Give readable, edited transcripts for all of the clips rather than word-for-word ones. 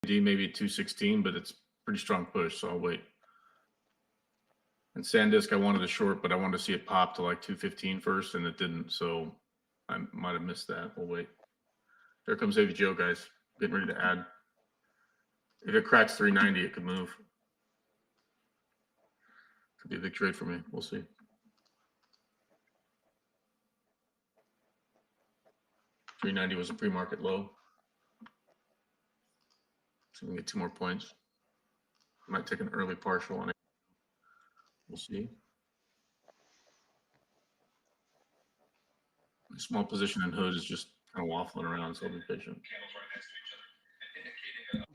maybe 216, but it's pretty strong push, so I'll wait. And SanDisk, I wanted a short, but I wanted to see it pop to like 215 first, and it didn't, so I might have missed that. We'll wait. There comes AVGO, guys. Getting ready to add. If it cracks 390, it could move. Could be a big trade for me. We'll see. $390 was a pre-market low. So we can get 2 more points. Might take an early partial on it. We'll see. A small position in Hood is just kind of waffling around, so I'll be patient.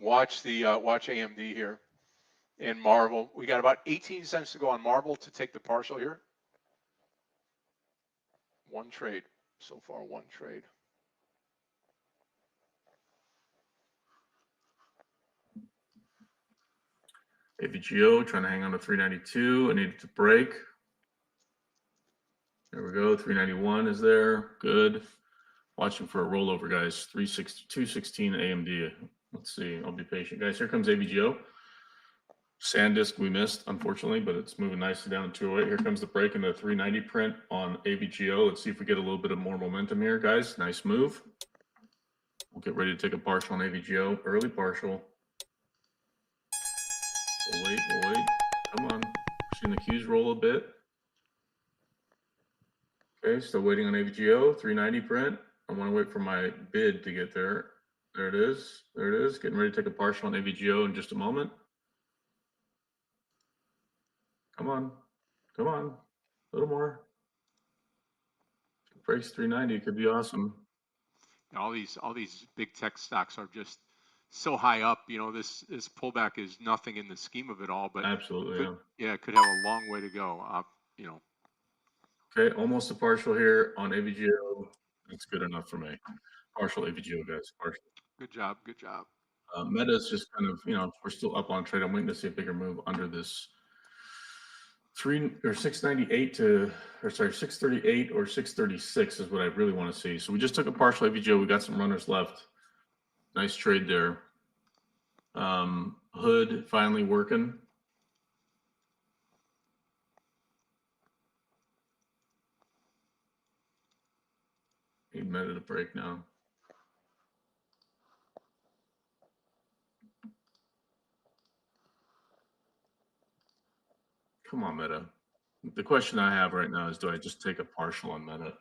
Watch AMD here and Marvel. We got about 18 cents to go on Marvel to take the partial here. One trade so far, one trade. AVGO trying to hang on to 392. I need it to break. There we go. 391 is there. Good. Watching for a rollover, guys. 216 AMD. Let's see. I'll be patient, guys. Here comes AVGO. SanDisk we missed, unfortunately, but it's moving nicely down to 208. Here comes the break in the 390 print on AVGO. Let's see if we get a little bit of more momentum here, guys. Nice move. We'll get ready to take a partial on AVGO. Early partial. We'll wait. Come on. Seeing the Qs roll a bit. Okay, still waiting on AVGO. 390 print. I want to wait for my bid to get there. There it is. Getting ready to take a partial on AVGO in just a moment. Come on. A little more. If it breaks 390, it could be awesome. All these big tech stocks are just so high up. You know, this pullback is nothing in the scheme of it all, but absolutely, it could have a long way to go. You know. Okay, almost a partial here on AVGO. That's good enough for me. Partial AVGO, guys. Partial. Good job. Meta is just kind of, we're still up on trade. I'm waiting to see a bigger move under this 638 638 or 636 is what I really want to see. So we just took a partial AVGO. We got some runners left. Nice trade there. Hood finally working. Need Meta to break now. Come on, Meta. The question I have right now is, do I just take a partial on Meta?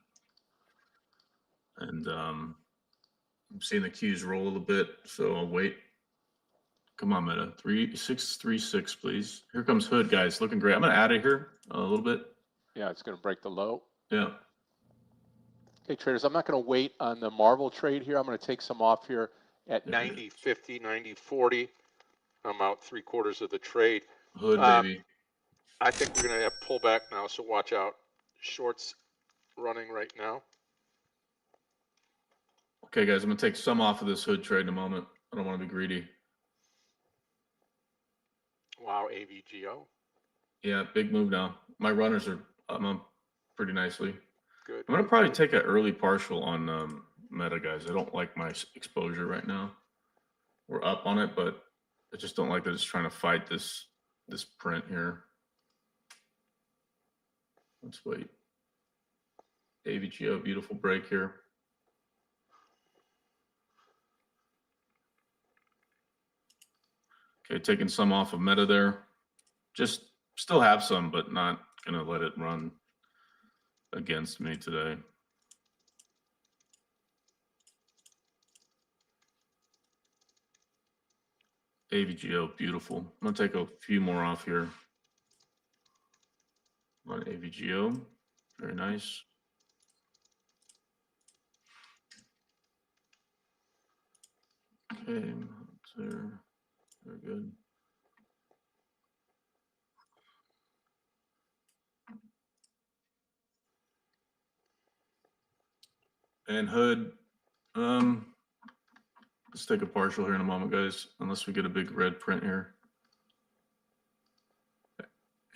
And I'm seeing the Qs roll a little bit, so I'll wait. Come on, Meta. 3636, please. Here comes Hood, guys. Looking great. I'm going to add it here a little bit. Yeah, it's going to break the low. Yeah. Okay, traders, I'm not going to wait on the Marvel trade here. I'm going to take some off here at 90.50, 90.40. I'm out 3/4 of the trade. Hood, baby. I think we're going to have pullback now, so watch out. Shorts running right now. Okay, guys, I'm going to take some off of this Hood trade in a moment. I don't want to be greedy. Wow, AVGO. Yeah, big move now. My runners are up pretty nicely. Good. I'm going to probably take an early partial on Meta, guys. I don't like my exposure right now. We're up on it, but I just don't like that it's trying to fight this print here. Let's wait. AVGO, beautiful break here. Okay, taking some off of Meta there. Just still have some, but not going to let it run against me today. AVGO, beautiful. I'm going to take a few more off here. On AVGO, very nice. Okay, that's there. Very good. And Hood, let's take a partial here in a moment, guys, unless we get a big red print here.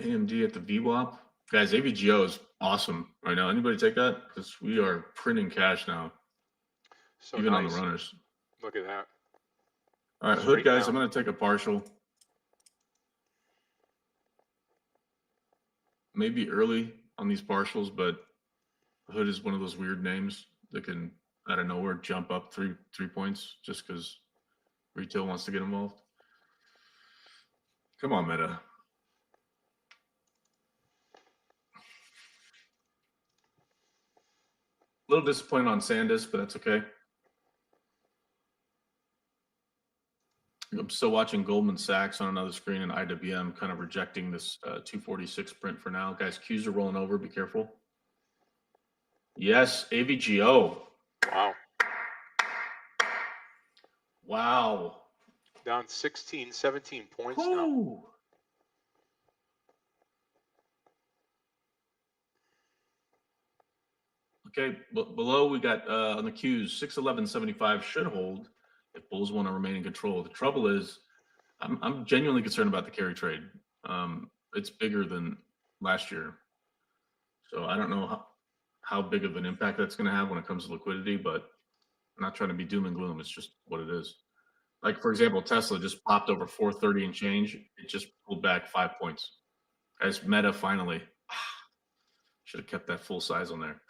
AMD at the VWAP. Guys, AVGO is awesome right now. Anybody take that? Because we are printing cash now, so even nice. on the runners. Look at that. All right, hood Straight guys, down. I'm going to take a partial. Maybe early on these partials, but hood is one of those weird names that can out of nowhere jump up three points just because retail wants to get involved. Come on, Meta. A little disappointed on SanDisk, but that's okay. I'm still watching Goldman Sachs on another screen and IWM kind of rejecting this 246 print for now. Guys, Qs are rolling over. Be careful. Yes, AVGO. Wow. Wow. Down 16, 17 points now. Woo. Okay, below we got on the Qs, 611.75 should hold if bulls want to remain in control. The trouble is, I'm genuinely concerned about the carry trade. It's bigger than last year, so I don't know how big of an impact that's going to have when it comes to liquidity. But I'm not trying to be doom and gloom. It's just what it is. Like for example, Tesla just popped over 430 and change. It just pulled back 5 points. Guys, Meta finally should have kept that full size on there.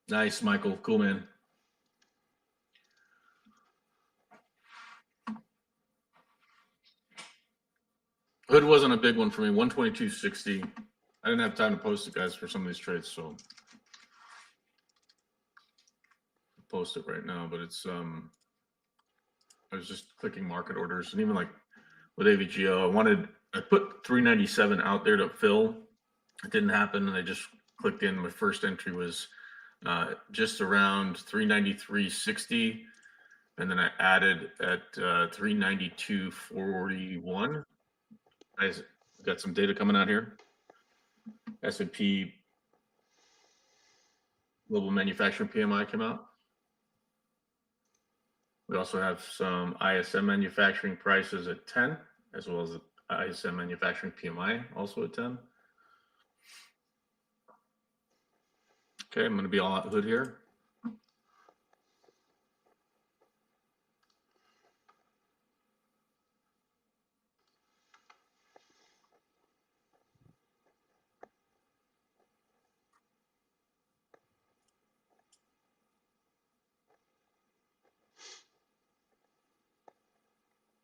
Nice, Michael. Cool, man. Hood wasn't a big one for me. 122.60. I didn't have time to post it, guys, for some of these trades, so I'll post it right now. But it's I was just clicking market orders, and even like with AVGO, I put 397 out there to fill. It didn't happen, and I just clicked in. My first entry was just around 393.60, and then I added at 392.41. Guys, got some data coming out here. S&P Global Manufacturing PMI came out. We also have some ISM manufacturing prices at 10, as well as ISM manufacturing PMI also at 10. Okay, I'm going to be all out hood here.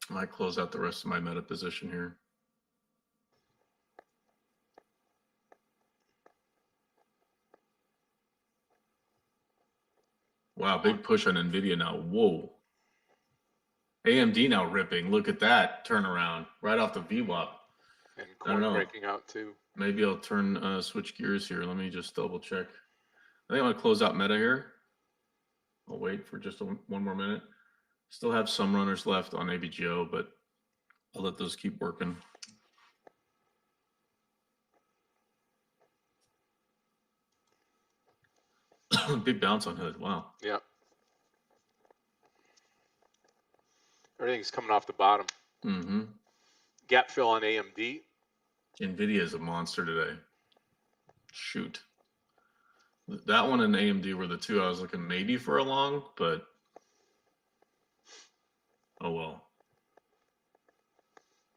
I might close out the rest of my meta position here. Wow, big push on NVIDIA now. Whoa. AMD now ripping. Look at that turnaround right off the VWAP. And I don't coin know. breaking out too. Maybe I'll switch gears here. Let me just double check. I think I'm going to close out meta here. I'll wait for just one more minute. Still have some runners left on AVGO, but I'll let those keep working. Big bounce on hood. Wow. Yep. Everything's coming off the bottom. Mm-hmm. Gap fill on AMD. NVIDIA is a monster today. Shoot. That one and AMD were the two I was looking maybe for a long, but oh well.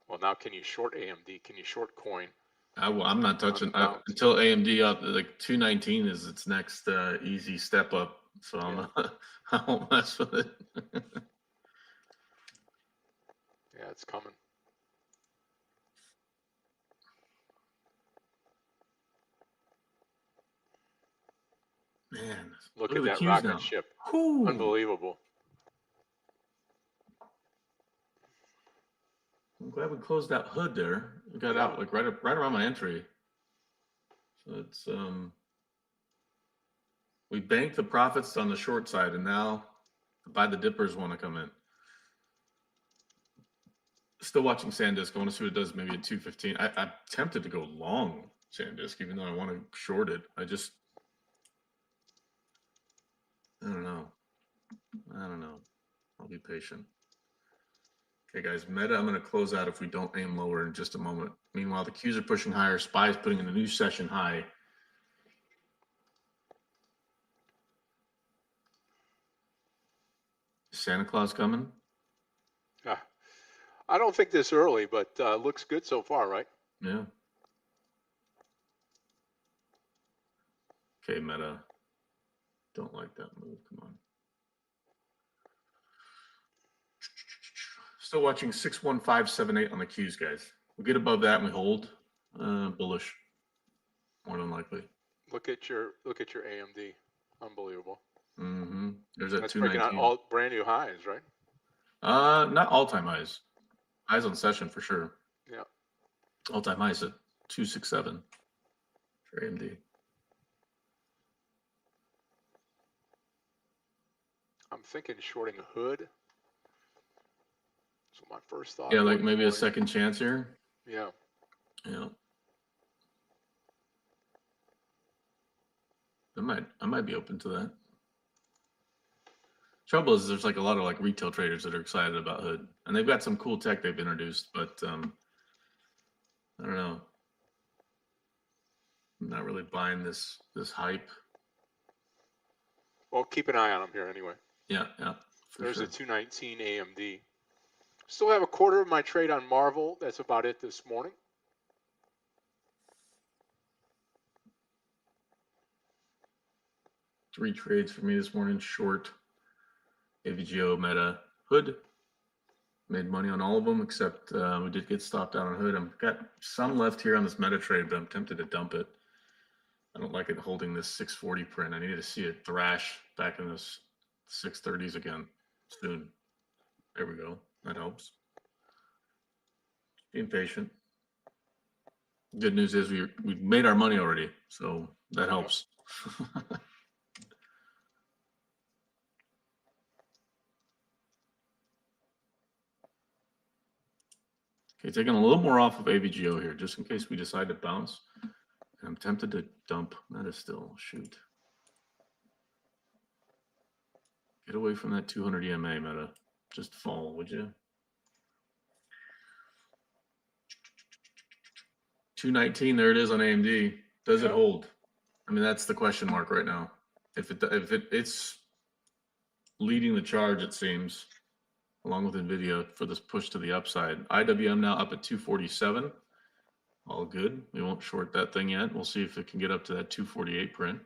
Well, now can you short AMD? Can you short coin? I'm not touching until AMD up. Like 219 is its next easy step up. So I won't mess with it. Yeah, it's coming. Man, look at the that Qs rocket now. ship. Whew. Unbelievable. I'm glad we closed that hood there. We got out like right around my entry. So it's we banked the profits on the short side, and now the buy the dippers want to come in. Still watching SanDisk. I want to see what it does maybe at 215. I'm tempted to go long SanDisk, even though I want to short it. I don't know. I'll be patient. Okay, guys, Meta, I'm going to close out if we don't aim lower in just a moment. Meanwhile, the Qs are pushing higher. SPY is putting in a new session high. Is Santa Claus coming? I don't think this early, but looks good so far, right? Yeah. Okay, Meta. Don't like that move. Come on. Still watching 61578 on the Qs, guys. We get above that and we hold. Bullish. More than likely. Look at your AMD. Unbelievable. Mm-hmm. There's that That's breaking out 219. all brand new highs, right? Not all-time highs. Highs on session for sure. Yeah. All-time highs at 267 for AMD. I'm thinking shorting a hood. So my first thought. Yeah, like early maybe a morning. second chance here. Yeah. Yeah. I might be open to that. Trouble is there's like a lot of like retail traders that are excited about Hood. And they've got some cool tech they've introduced, but I don't know. I'm not really buying this hype. Well, keep an eye on them here anyway. Yeah, There's sure. a 219 AMD. Still have a quarter of my trade on Marvel. That's about it this morning. Three trades for me this morning. Short, AVGO, Meta, Hood. Made money on all of them except we did get stopped out on Hood. I've got some left here on this Meta trade, but I'm tempted to dump it. I don't like it holding this 640 print. I need to see it thrash back in this 630s again soon. There we go. That helps. Being patient. Good news is we made our money already, so that helps. Okay, taking a little more off of AVGO here, just in case we decide to bounce. And I'm tempted to dump Meta still. Shoot. Get away from that 200 EMA, Meta. Just fall, would you? 219, there it is on AMD. Does it hold? I mean, that's the question mark right now. If it's leading the charge, it seems, along with NVIDIA for this push to the upside. IWM now up at 247. All good. We won't short that thing yet. We'll see if it can get up to that 248 print.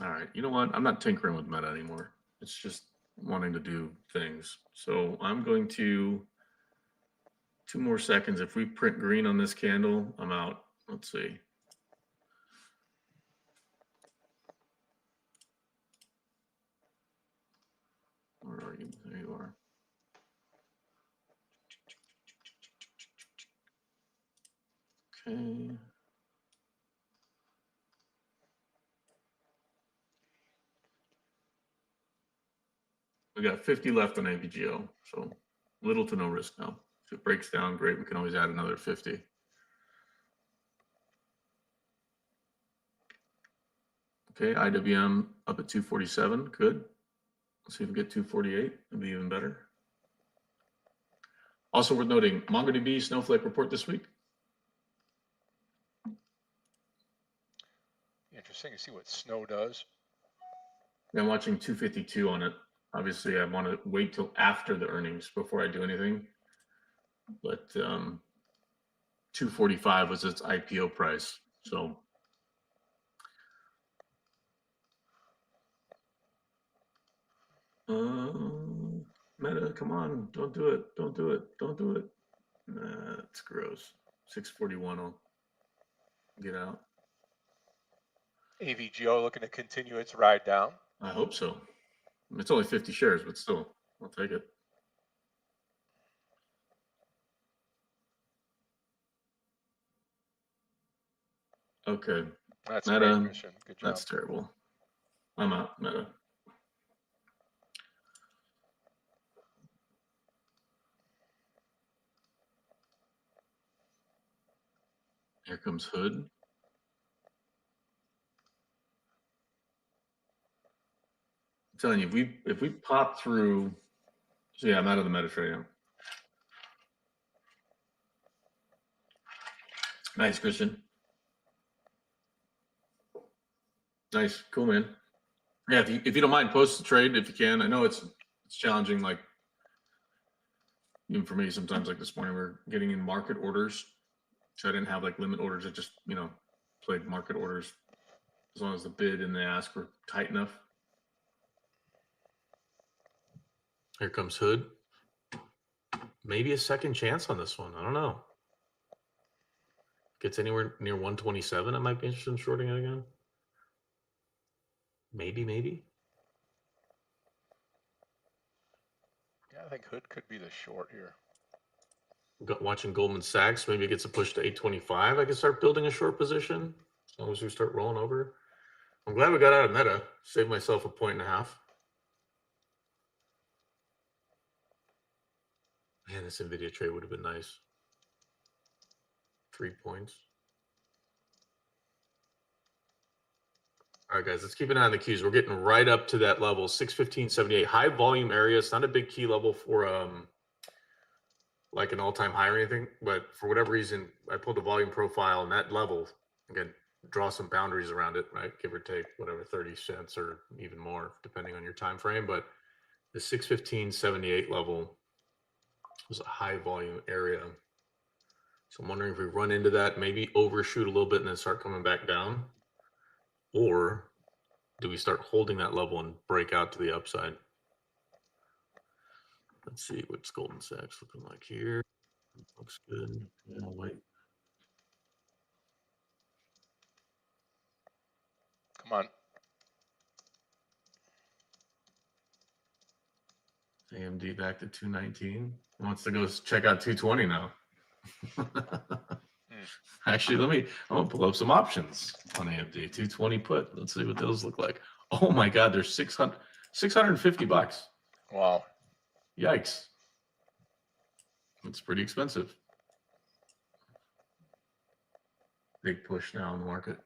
All right. You know what? I'm not tinkering with Meta anymore. It's just wanting to do things. So I'm going to 2 more seconds. If we print green on this candle, I'm out. Let's see. Where are you? There you are. Okay. We got 50 left on AVGO, so little to no risk now. If it breaks down, great. We can always add another 50. Okay, IWM up at 247. Good. Let's see if we get 248. It'll be even better. Also worth noting, MongoDB Snowflake report this week. Interesting to see what Snow does. I'm watching 252 on it. Obviously, I want to wait till after the earnings before I do anything. But 245 was its IPO price. So Meta, come on, don't do it. Don't do it. Don't do it. That's gross. 641 will get out. AVGO looking to continue its ride down. I hope so. It's only 50 shares, but still, I'll take it. Okay. That's Meta, great mission. Good job. That's terrible. I'm out, Meta. Here comes Hood. I'm telling you, if we pop through, so yeah, I'm out of the meta trade now. Nice, Christian. Nice, cool, man. Yeah, if you don't mind, post the trade if you can. I know it's challenging, like even for me sometimes. Like this morning, we're getting in market orders, so I didn't have like limit orders. I just played market orders as long as the bid and the ask were tight enough. Here comes Hood. Maybe a second chance on this one. I don't know. Gets anywhere near 127. I might be interested in shorting it again. Maybe. Yeah, I think Hood could be the short here. Watching Goldman Sachs, maybe it gets a push to 825. I can start building a short position as long as we start rolling over. I'm glad we got out of meta. Saved myself a 1.5. Man, this NVIDIA trade would have been nice. 3 points. All right, guys, let's keep an eye on the cues. We're getting right up to that level, 615.78. High volume area. It's not a big key level for like an all-time high or anything, but for whatever reason, I pulled the volume profile and that level, again, draw some boundaries around it, right? Give or take whatever, 30 cents or even more, depending on your time frame. But the 615.78 level was a high volume area. So I'm wondering if we run into that, maybe overshoot a little bit and then start coming back down. Or do we start holding that level and break out to the upside? Let's see what's Goldman Sachs looking like here. Looks good. Yeah, I'll wait. Come on. AMD back to 219. Wants to go check out 220 now. Actually, I'm gonna pull up some options on AMD. 220 put. Let's see what those look like. Oh my God, they're 650 bucks. Wow. Yikes. It's pretty expensive. Big push now in the market.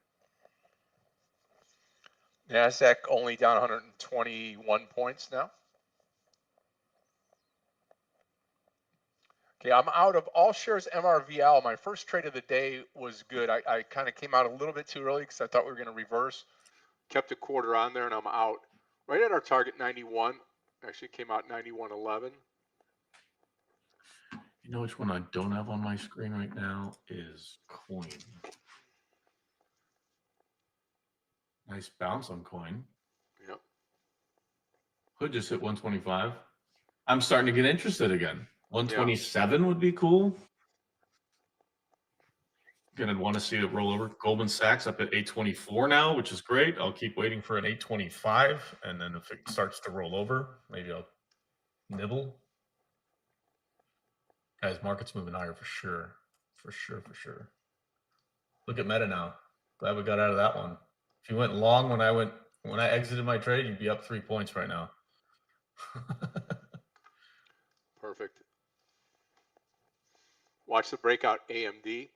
NASDAQ only down 121 points now. Okay, I'm out of all shares MRVL. My first trade of the day was good. I kind of came out a little bit too early because I thought we were going to reverse. Kept a quarter on there and I'm out. Right at our target 91. Actually came out 91.11. You know which one I don't have on my screen right now is Coin. Nice bounce on Coin. Yep. Hood just hit 125. I'm starting to get interested again. 127 would be cool. Gonna want to see it roll over. Goldman Sachs up at 824 now, which is great. I'll keep waiting for an 825, and then if it starts to roll over, maybe I'll nibble. Guys, market's moving higher for sure. For sure. Look at Meta now. Glad we got out of that one. If you went long when I exited my trade, you'd be up 3 points right now. Perfect. Watch the breakout AMD.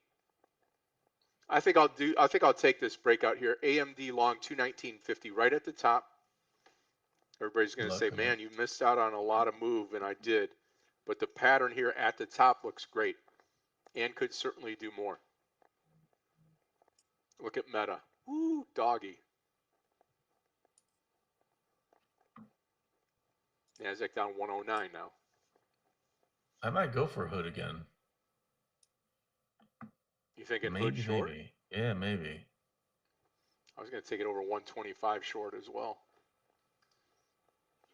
I think I'll take this breakout here. AMD long 219.50 right at the top. Everybody's going to say, man, you missed out on a lot of move, and I did. But the pattern here at the top looks great and could certainly do more. Look at Meta. Woo, doggy. NASDAQ down 109 now. I might go for Hood again. You thinking Hood short? Maybe. Yeah, maybe. I was going to take it over 125 short as well.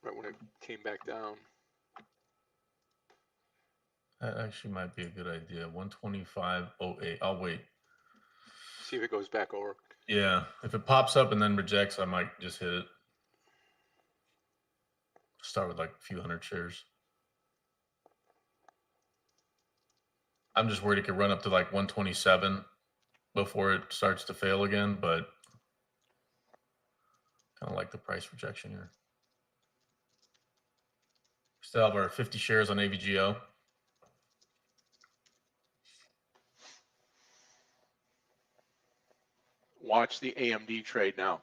Right when it came back down. That actually might be a good idea. 125.08. I'll wait. See if it goes back over. Yeah, if it pops up and then rejects, I might just hit it. Start with like a few hundred shares. I'm just worried it could run up to like 127 before it starts to fail again, but kind of like the price rejection here. Still have our 50 shares on AVGO. Watch the AMD trade now.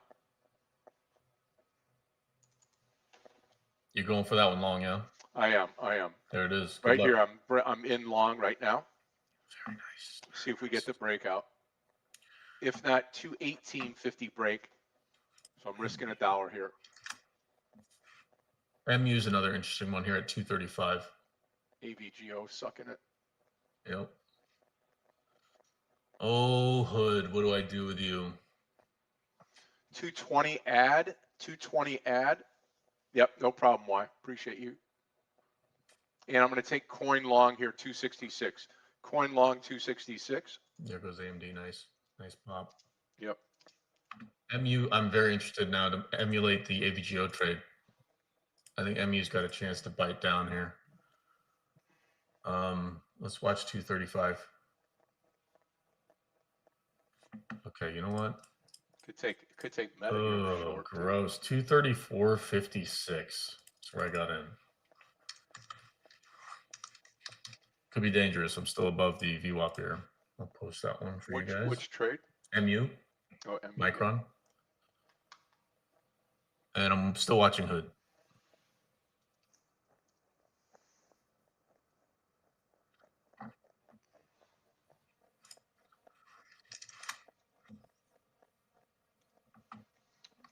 You're going for that one long, yeah? I am. There it is. Good Right luck. here, I'm in long right now. Very nice. See if we get the breakout. If not, 218.50 break. So I'm risking $1 here. MU is another interesting one here at 235. AVGO sucking it. Yep. Oh, Hood, what do I do with you? 220 add. 220 add. Yep, no problem. Why? Appreciate you. And I'm going to take coin long here, 266. Coin long, 266. There goes AMD. Nice pop. Yep. MU, I'm very interested now to emulate the AVGO trade. I think MU's got a chance to bite down here. Let's watch 235. Okay, you know what? Could take Meta here Oh, short. gross. 234.56. That's where I got in. Could be dangerous. I'm still above the VWAP here. I'll post that one for you guys. Which trade? MU. Oh, MU. Micron. And I'm still watching Hood.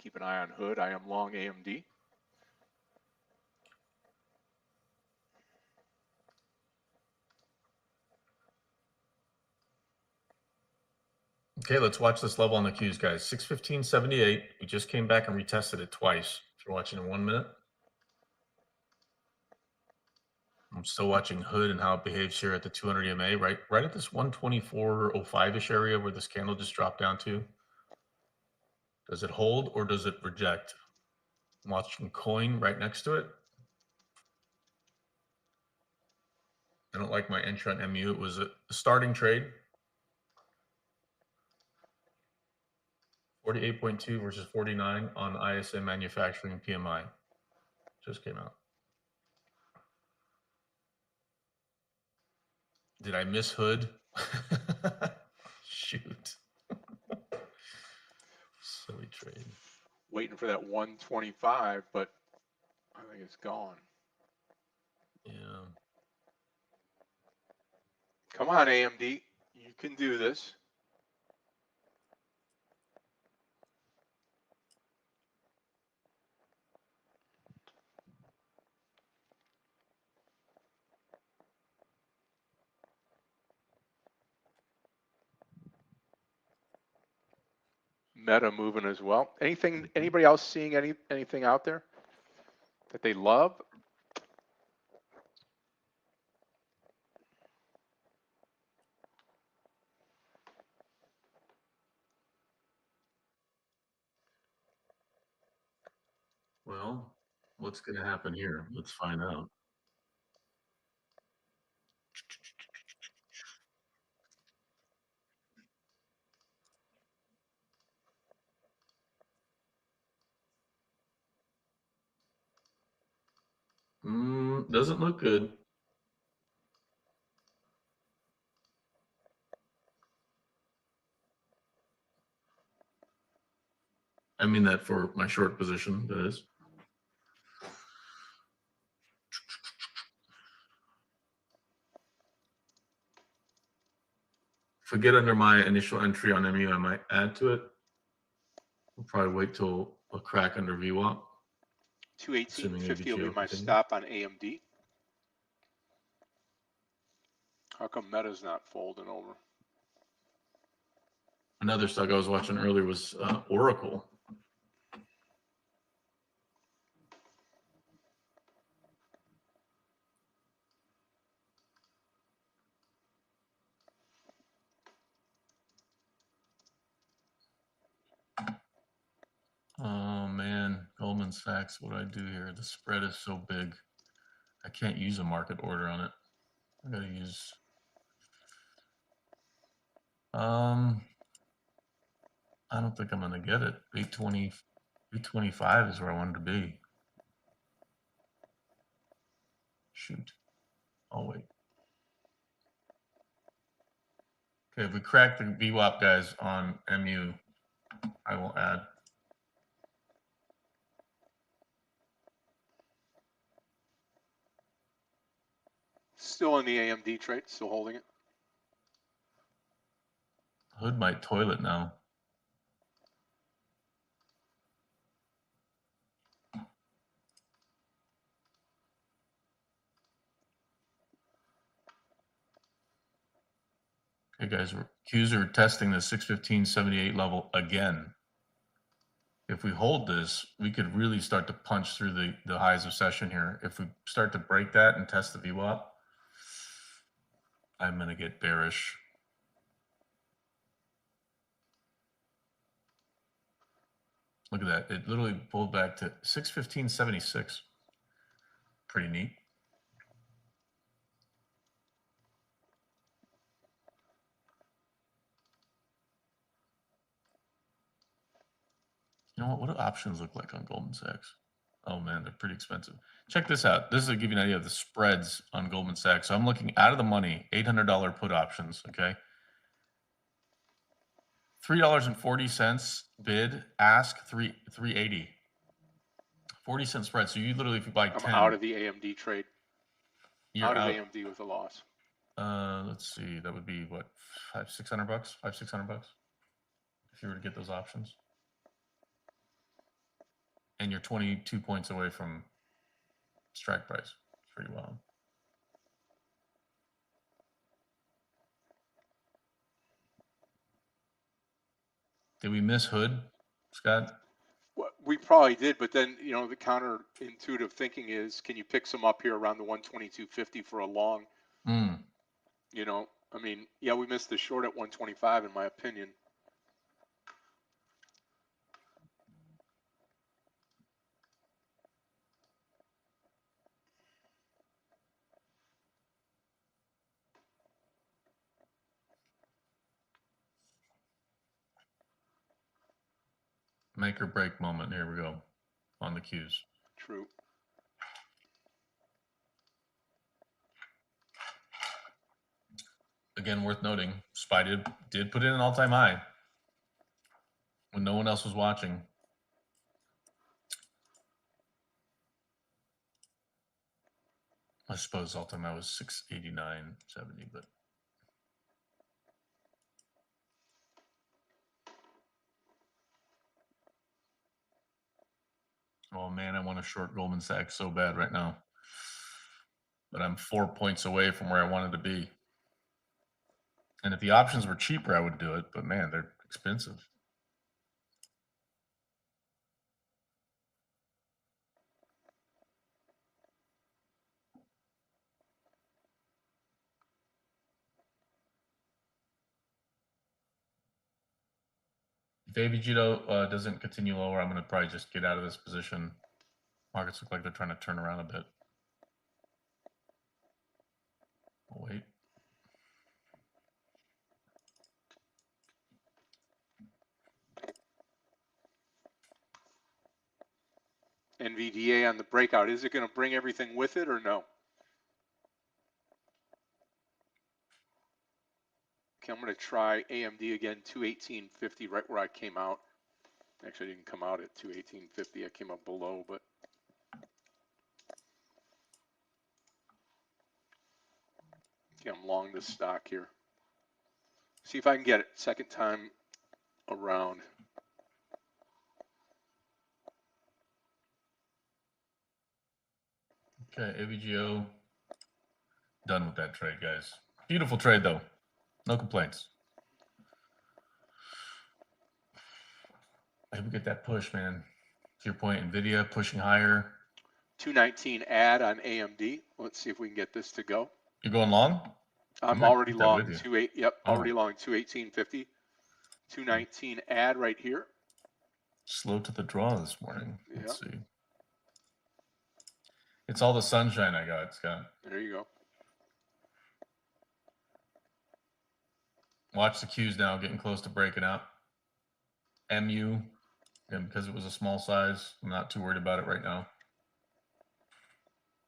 Keep an eye on Hood. I am long AMD. Okay, let's watch this level on the Qs, guys. 615.78. We just came back and retested it twice. If you're watching in 1 minute. I'm still watching Hood and how it behaves here at the 200 EMA, right at this 124.05-ish area where this candle just dropped down to. Does it hold or does it reject? I'm watching coin right next to it. I don't like my entry on MU. It was a starting trade. 48.2 versus 49 on ISM manufacturing PMI. Just came out. Did I miss Hood? Shoot. Silly trade. Waiting for that 125, but I think it's gone. Yeah. Come on, AMD. You can do this. Meta moving as well. Anybody else seeing anything out there that they love? Well, what's going to happen here? Let's find out. Doesn't look good. I mean that for my short position, that is. If I get under my initial entry on MU, I might add to it. We'll probably wait till a crack under VWAP. 218.50 will be my continues. stop on AMD. How come Meta's not folding over? Another stock I was watching earlier was Oracle. Oh man, Goldman Sachs, what do I do here? The spread is so big. I can't use a market order on it. I gotta use I don't think I'm gonna get it. 820, 825 is where I wanted to be. Shoot. I'll wait. Okay, if we crack the VWAP guys on MU, I will add. Still in the AMD trade, still holding it. Hood might toilet now. Okay, guys, Qs are testing the 615.78 level again. If we hold this, we could really start to punch through the highs of session here. If we start to break that and test the VWAP, I'm going to get bearish. Look at that. It literally pulled back to 615.76. Pretty neat. You know what? What do options look like on Goldman Sachs? Oh man, they're pretty expensive. Check this out. This is to give you an idea of the spreads on Goldman Sachs. So I'm looking out of the money, $800 put options. Okay. $3.40 bid, ask 380. 40-cent spread. So you literally, if you buy 10, I'm out of the AMD trade. you're Out of out. AMD with a loss. Let's see. That would be what, $500-600 bucks? $500-600 bucks if you were to get those options. And you're 22 points away from strike price. It's pretty wild. Did we miss Hood, Scott? Well, we probably did, but then, you know, the counterintuitive thinking is, can you pick some up here around the 122.50 for a long? You know, I mean, yeah, we missed the short at 125 in my opinion. Make or break moment. Here we go on the Qs. True. Again, worth noting, SPY did put in an all-time high when no one else was watching. I suppose all-time high was 689.70, but oh man, I want to short Goldman Sachs so bad right now. But I'm 4 points away from where I wanted to be. And if the options were cheaper, I would do it. But man, they're expensive. If AVG doesn't continue lower, I'm going to probably just get out of this position. Markets look like they're trying to turn around a bit. I'll wait. NVDA on the breakout, is it going to bring everything with it or no? Okay, I'm going to try AMD again, 218.50, right where I came out. Actually, I didn't come out at 218.50. I came up below, but okay, I'm long this stock here. See if I can get it second time around. Okay, AVGO done with that trade, guys. Beautiful trade though. No complaints. I hope we get that push, man. To your point, NVIDIA pushing higher. 219 add on AMD. Let's see if we can get this to go. You're going long? I'm already long 28. Yep, Oh. already long 218.50. 219 add right here. Slow to the draw this morning. Yeah. Let's see. It's all the sunshine I got, Scott. There you go. Watch the Qs now, getting close to breaking out. MU, and because it was a small size, I'm not too worried about it right now.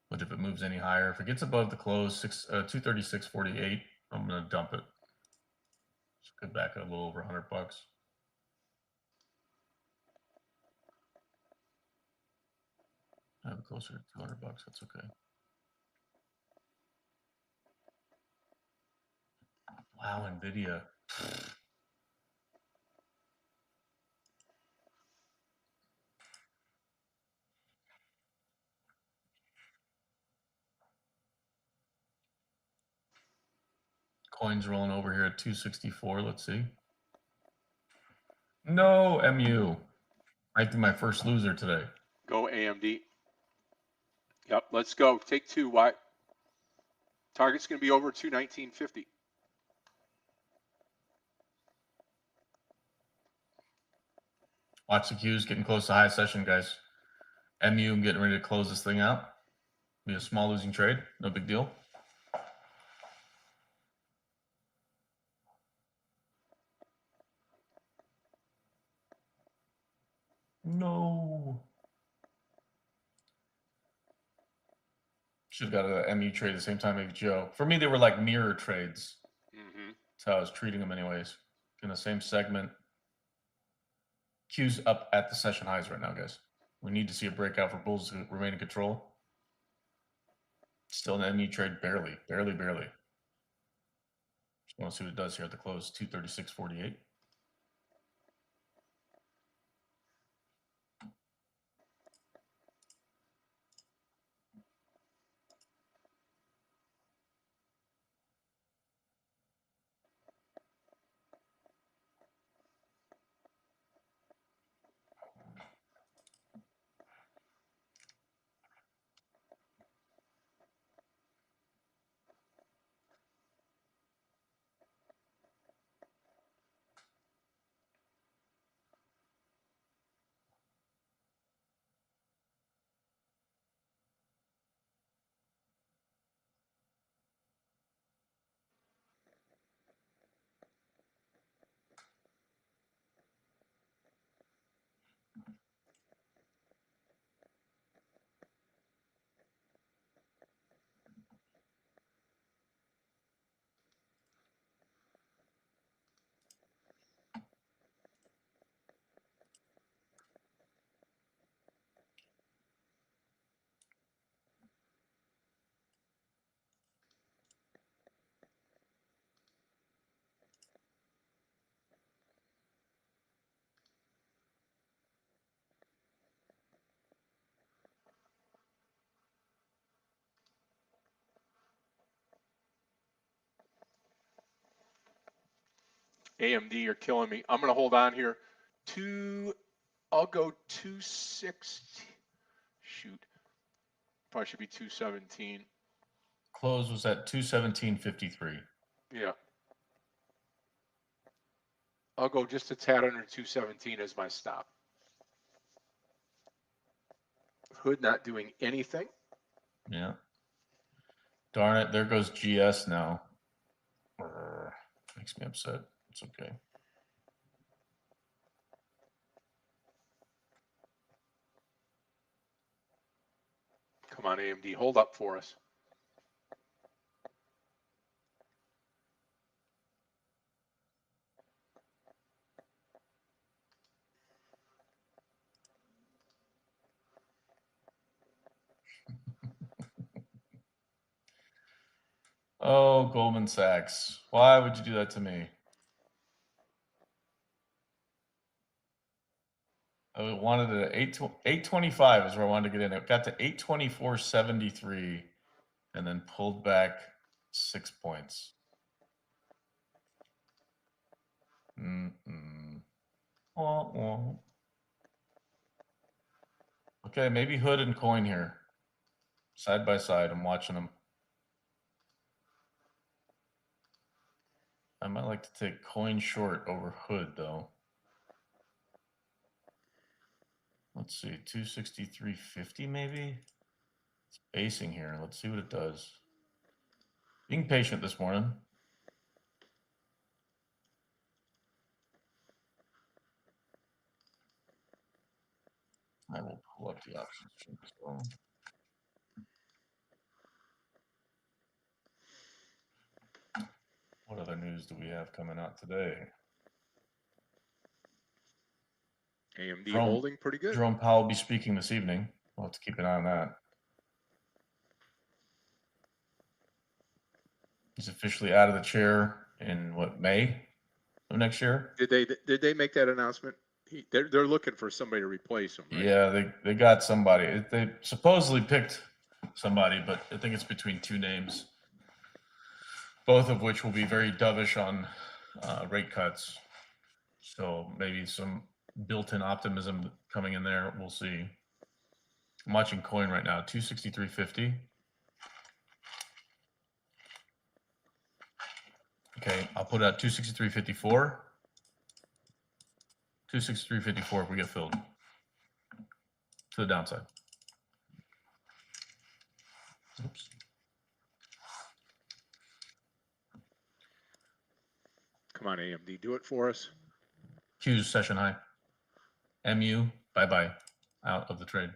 But if it moves any higher, if it gets above the close, 236.48, I'm gonna dump it. So get back a little over $100. I have it closer to $200. That's okay. Wow, NVIDIA. Coins rolling over here at 264. Let's see. No, MU. Might be my first loser today. Go AMD. Yep, let's go. Take two. Why? Target's going to be over 219.50. Watch the Qs getting close to high session, guys. MU, I'm getting ready to close this thing out. Be a small losing trade. No big deal. No. Should have got a MU trade at the same time as Joe. For me, they were like mirror trades. Mm-hmm. That's how I was treating them anyways. In the same segment. Q's up at the session highs right now, guys. We need to see a breakout for bulls to remain in control. Still an MU trade, barely. Just want to see what it does here at the close, 236.48. AMD, you're killing me. I'm going to hold on here. I'll go 260. Shoot. Probably should be 217. Close was at 217.53. Yeah. I'll go just a tad under 217 as my stop. Hood not doing anything. Yeah. Darn it, there goes GS now. Makes me upset. It's okay. Come on, AMD, hold up for us. Oh, Goldman Sachs. Why would you do that to me? I wanted it at 825 is where I wanted to get in. It got to 824.73 and then pulled back 6 points. Okay, maybe Hood and Coin here. Side by side. I'm watching them. I might like to take Coin short over Hood, though. Let's see, 263.50 maybe? It's basing here. Let's see what it does. Being patient this morning. I will pull up the options as well. What other news do we have coming out today? AMD holding pretty good. Jerome Powell will be speaking this evening. We'll have to keep an eye on that. He's officially out of the chair in what, May of next year? Did they make that announcement? They're looking for somebody to replace him, right? Yeah, they got somebody. They supposedly picked somebody, but I think it's between two names, both of which will be very dovish on rate cuts. So maybe some built-in optimism coming in there. We'll see. I'm watching coin right now, 263.50. Okay, I'll put it at 263.54. 263.54 if we get filled to the downside. Oops. Come on, AMD, do it for us. Q's session high. MU, bye-bye, out of the trade.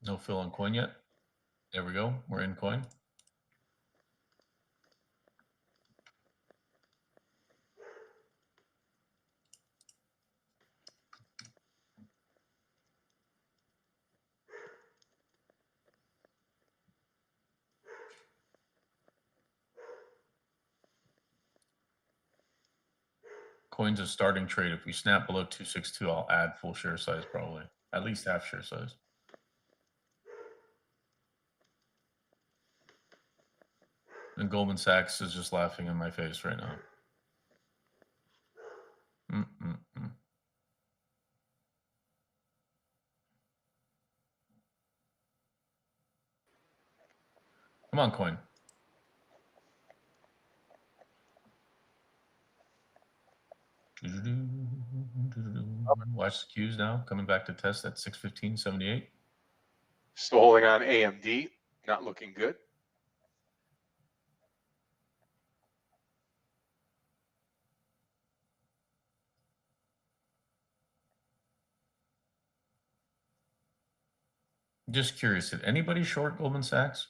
No fill on coin yet. There we go. We're in coin. Coin's a starting trade. If we snap below 262, I'll add full share size probably. At least half share size. And Goldman Sachs is just laughing in my face right now. Come on, coin. Watch the cues now. Coming back to test at 615.78. Still holding on AMD. Not looking good. Just curious, did anybody short Goldman Sachs?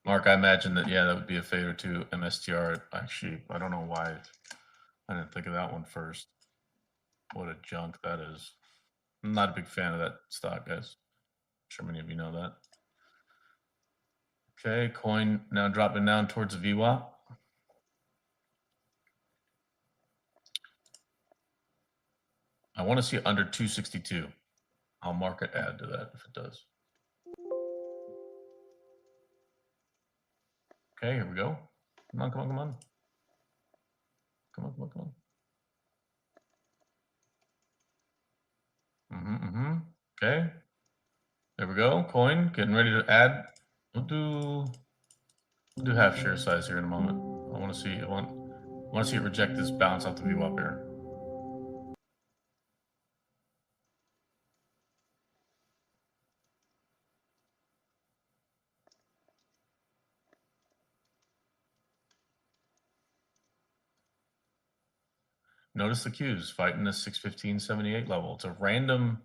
Mark, I imagine that, yeah, that would be a favorite to MSTR. Actually, I don't know why I didn't think of that one first. What a junk that is. I'm not a big fan of that stock, guys. I'm sure many of you know that. Okay, coin now dropping down towards the VWAP. I want to see under 262. I'll market add to that if it does. Okay, here we go. Come on, come on, come on. Come on, come on, come on. Okay. There we go. Coin getting ready to add. We'll do half share size here in a moment. I want to see. I want to see it reject this bounce off the VWAP here. Notice the cues fighting this 615.78 level. It's a random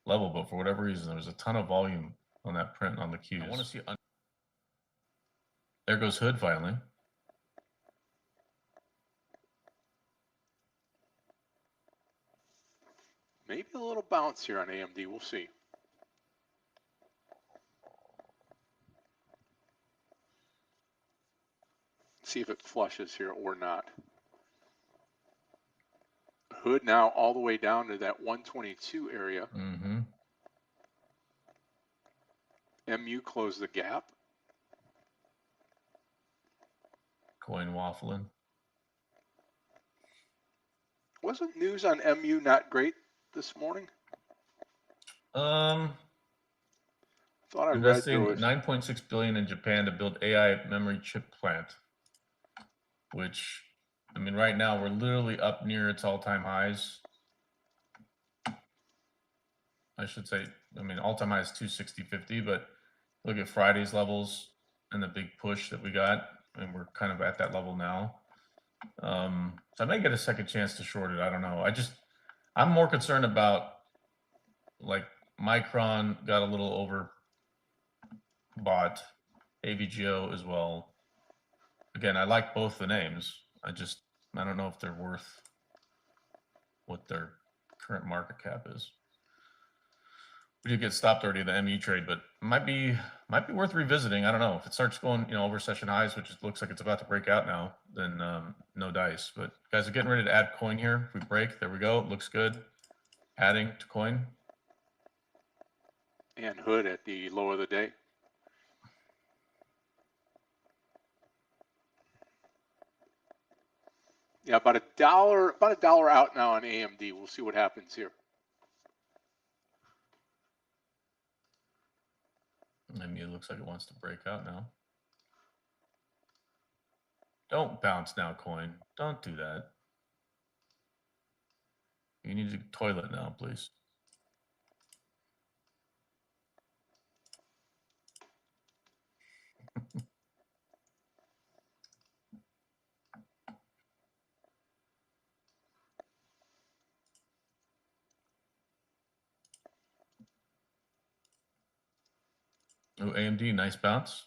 level, but for whatever reason, there was a ton of volume on that print on the cues. I want to see. There goes Hood finally. Maybe a little bounce here on AMD. We'll see. See if it flushes here or not. Hood now all the way down to that 122 area. MU closed the gap. Coin waffling. Wasn't news on MU not great this morning? Thought I investing read $9.6 billion in Japan to build AI memory chip plant, which, I mean, right now we're literally up near its all-time highs. I should say, I mean, all-time high is 260.50, but look at Friday's levels and the big push that we got, and we're kind of at that level now. So I may get a second chance to short it. I don't know. I'm more concerned about, like, Micron got a little overbought, AVGO as well. again, I like both the names. I don't know if they're worth what their current market cap is. We did get stopped already in the ME trade, but might be worth revisiting. I don't know if it starts going, over session highs, which it looks like it's about to break out now. Then no dice. But guys are getting ready to add coin here. If we break, there we go. It looks good. Adding to coin. And hood at the low of the day. Yeah, about a dollar out now on AMD. We'll see what happens here. ME looks like it wants to break out now. Don't bounce now, coin. Don't do that. You need to toilet now, please. Oh, AMD, nice bounce.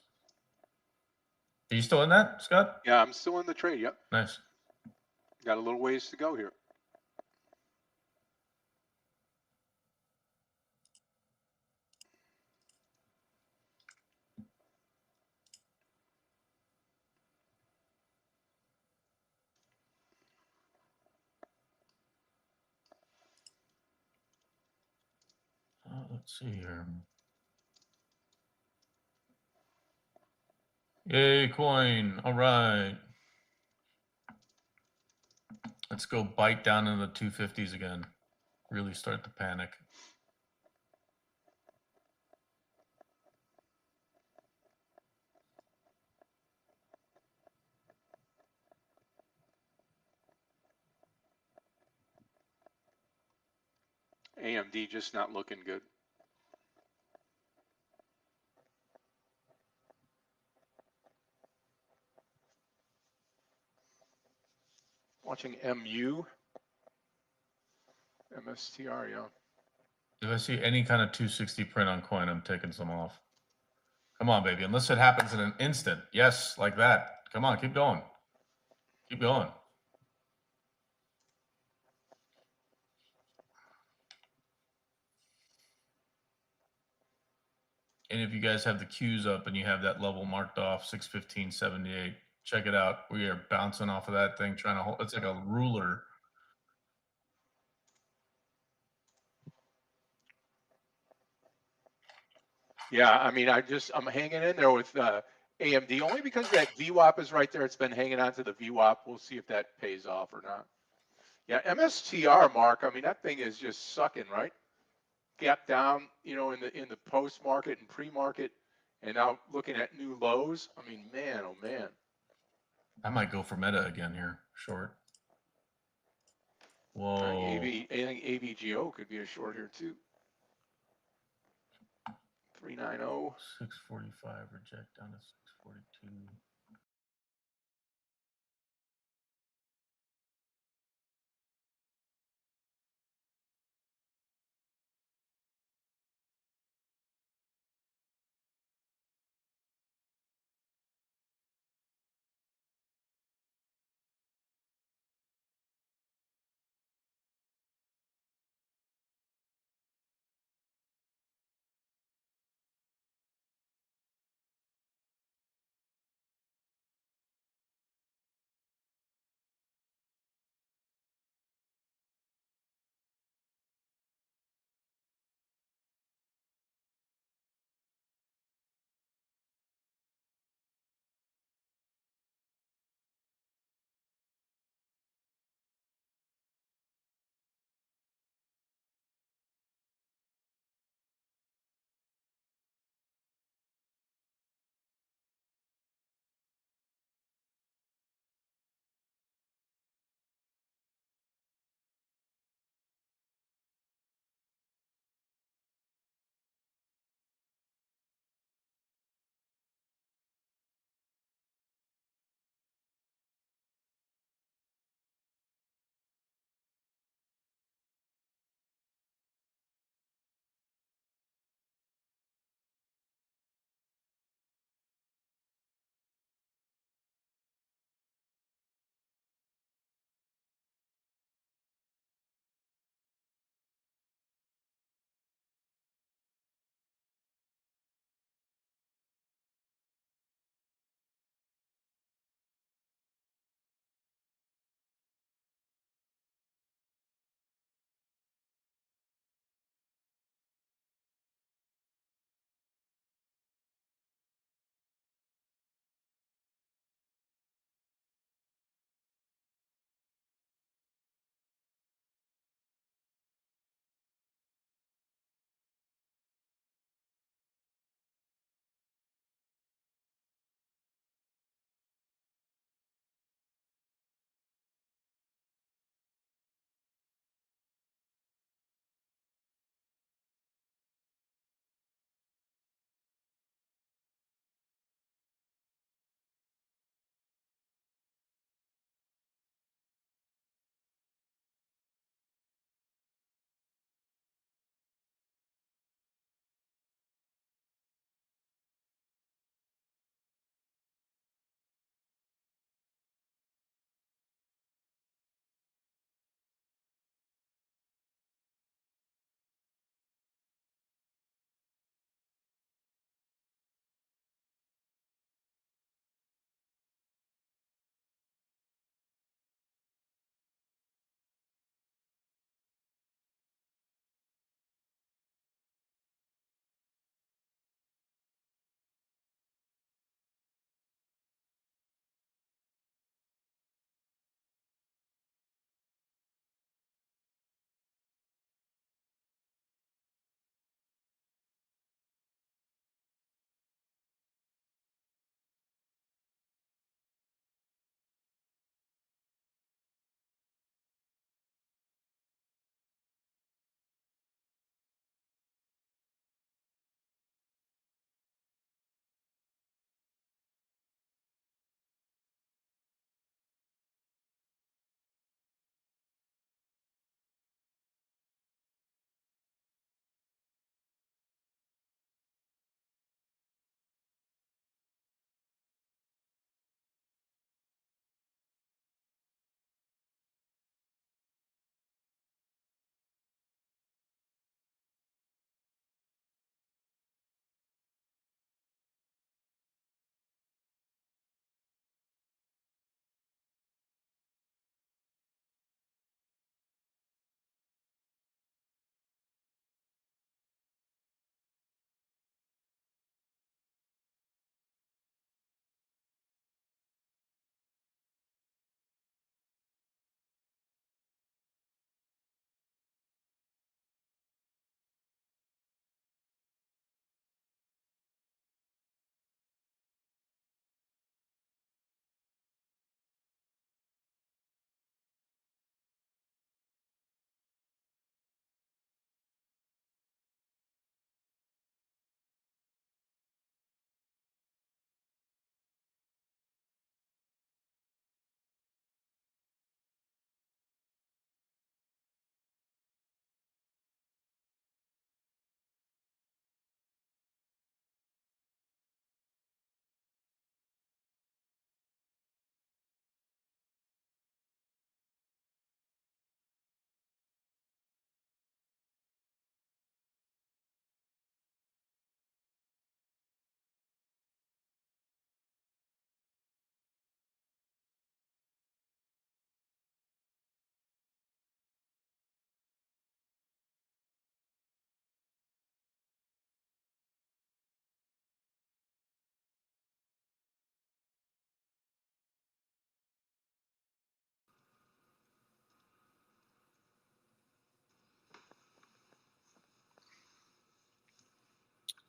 Are you still in that, Scott? Yeah, I'm still in the trade. Yep. Nice. Got a little ways to go here. Let's see here. Yay, coin. All right. Let's go bite down in the 250s again. Really start to panic. AMD just not looking good. Watching MU. MSTR, yeah. If I see any kind of 260 print on coin, I'm taking some off. Come on, baby. Unless it happens in an instant. Yes, like that. Come on, keep going. Keep going. And if you guys have the Qs up and you have that level marked off, 615.78, check it out. We are bouncing off of that thing, trying to hold. It's like a ruler. Yeah, I mean, I'm hanging in there with AMD only because that VWAP is right there. It's been hanging on to the VWAP. We'll see if that pays off or not. Yeah, MSTR, Mark. I mean, that thing is just sucking, right? Gap down, in the post market and pre market, and now looking at new lows. I mean, man, oh man. I might go for meta again here, short. Whoa. I think AVGO could be a short here too. 390. 645 reject down to 642.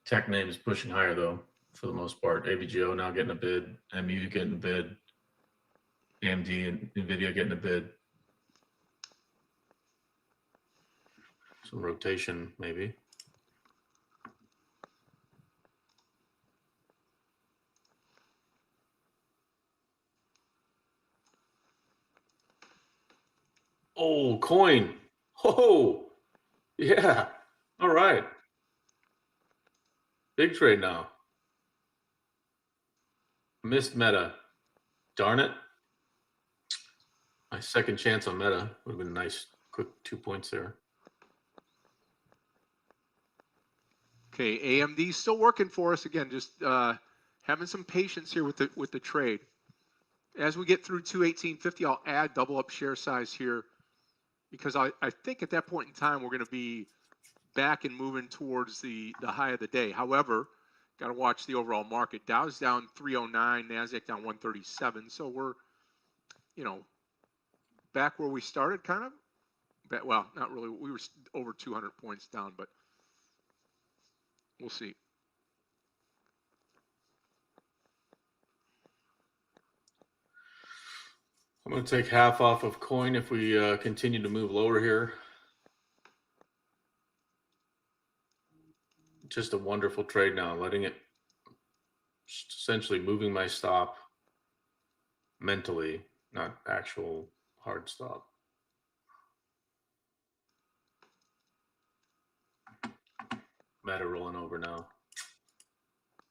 Tech names pushing higher though, for the most part. AVGO now getting a bid, MU getting a bid, AMD and NVIDIA getting a bid. Some rotation maybe. Oh, coin. Oh, yeah. All right. Big trade now. Missed Meta. Darn it. My second chance on Meta would have been a nice, quick 2 points there. Okay, AMD still working for us again. Just having some patience here with the trade. As we get through 218.50, I'll add double up share size here because I think at that point in time we're going to be back and moving towards the high of the day. However, got to watch the overall market. Dow's down 309, Nasdaq down 137. So we're, back where we started, kind of. Well, not really. We were over 200 points down, but we'll see. I'm going to take half off of coin if we continue to move lower here. Just a wonderful trade now, letting it, essentially moving my stop mentally, not actual hard stop. Meta rolling over now.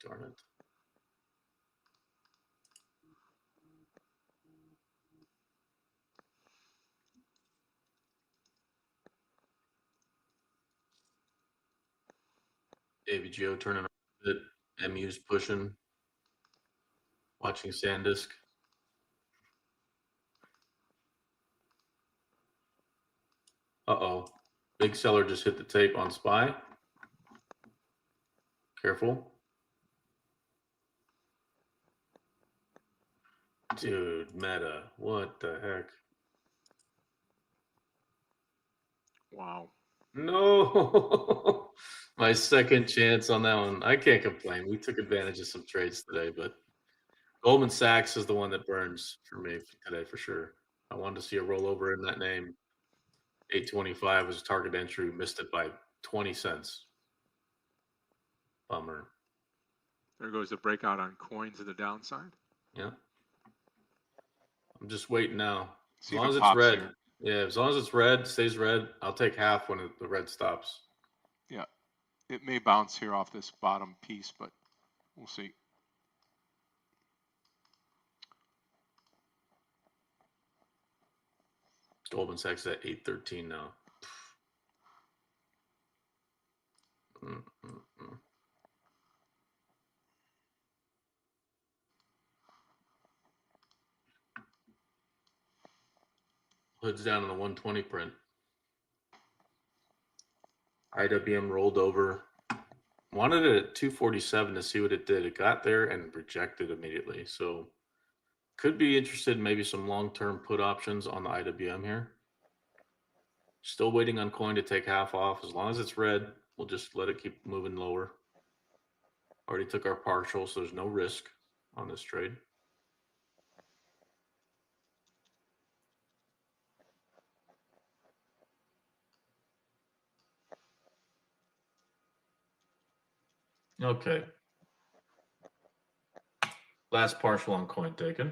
Darn it. AVGO turning a bit. MU's pushing. Watching SanDisk. Uh-oh. Big seller just hit the tape on SPY. Careful. Dude, Meta. What the heck? Wow. No. My second chance on that one. I can't complain. We took advantage of some trades today, but Goldman Sachs is the one that burns for me today for sure. I wanted to see a rollover in that name. 825 was target entry, missed it by 20 cents. Bummer. There goes the breakout on coins to the downside. Yeah. I'm just waiting now. See as long as it's red. Here. Yeah, as long as it's red, stays red, I'll take half when the red stops. Yeah. It may bounce here off this bottom piece, but we'll see. Goldman Sachs at 813 now. Hood's down on the 120 print. IWM rolled over. Wanted it at 247 to see what it did. It got there and rejected immediately. So could be interested in maybe some long-term put options on the IWM here. Still waiting on coin to take half off. As long as it's red, we'll just let it keep moving lower. Already took our partial, so there's no risk on this trade. Okay. Last partial on coin taken.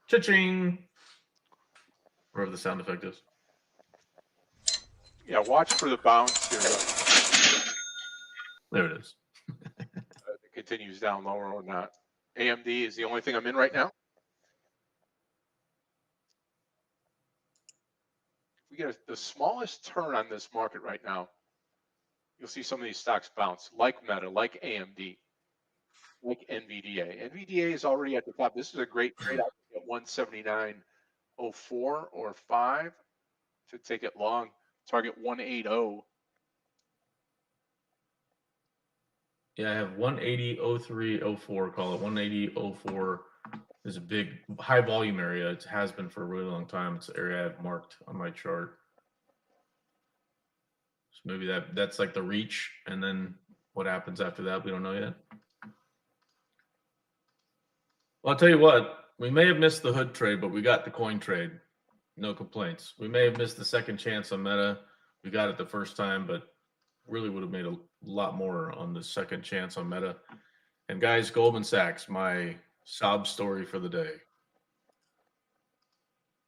Cha-ching! Wherever the sound effect is. Yeah, watch for the bounce here. There it is. It continues down lower or not. AMD is the only thing I'm in right now. If we get the smallest turn on this market right now, you'll see some of these stocks bounce, like Meta, like AMD, like NVDA. NVDA is already at the top. This is a great trade out at 179.04 or 5 to take it long. Target 180. Yeah, I have 180.03.04. Call it 180.04. Is a big high volume area. It has been for a really long time. It's an area I've marked on my chart. So maybe that's like the reach, and then What happens after that, we don't know yet. Well, I'll tell you what, we may have missed the hood trade, but we got the coin trade. No complaints. We may have missed the second chance on Meta. We got it the first time, but really would have made a lot more on the second chance on Meta. And guys, Goldman Sachs, my sob story for the day.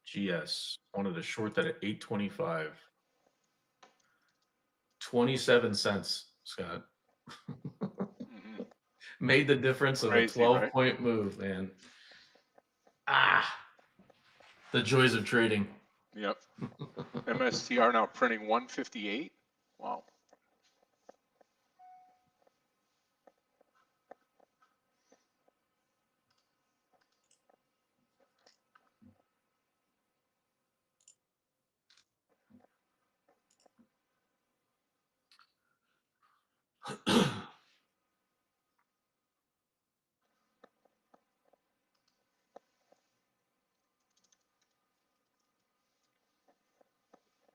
GS wanted to short that at 825. 27 cents, Scott. Mhm. Made the difference of Crazy, a 12 right? point move, man. The joys of trading. Yep. MSTR now printing 158. Wow.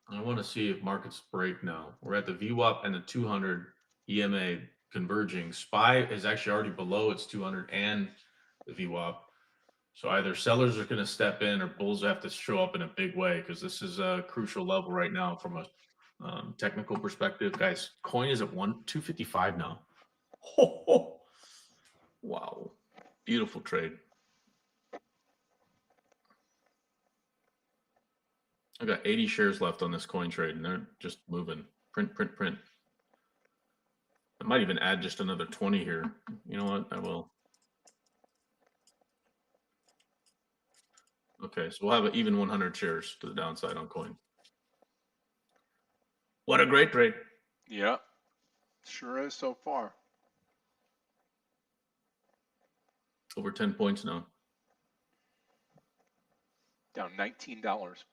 I want to see if markets break now. We're at the VWAP and the 200 EMA converging. SPY is actually already below its 200 and the VWAP. So either sellers are going to step in or bulls have to show up in a big way because this is a crucial level right now from a technical perspective. Guys, coin is at 255 now. Wow. Beautiful trade. I got 80 shares left on this coin trade, and they're just moving. Print, print, print. I might even add just another 20 here. You know what? I will. Okay, so we'll have an even 100 shares to the downside on coin. What a great trade. Yeah. Sure is so far. Over 10 points now. Down $19.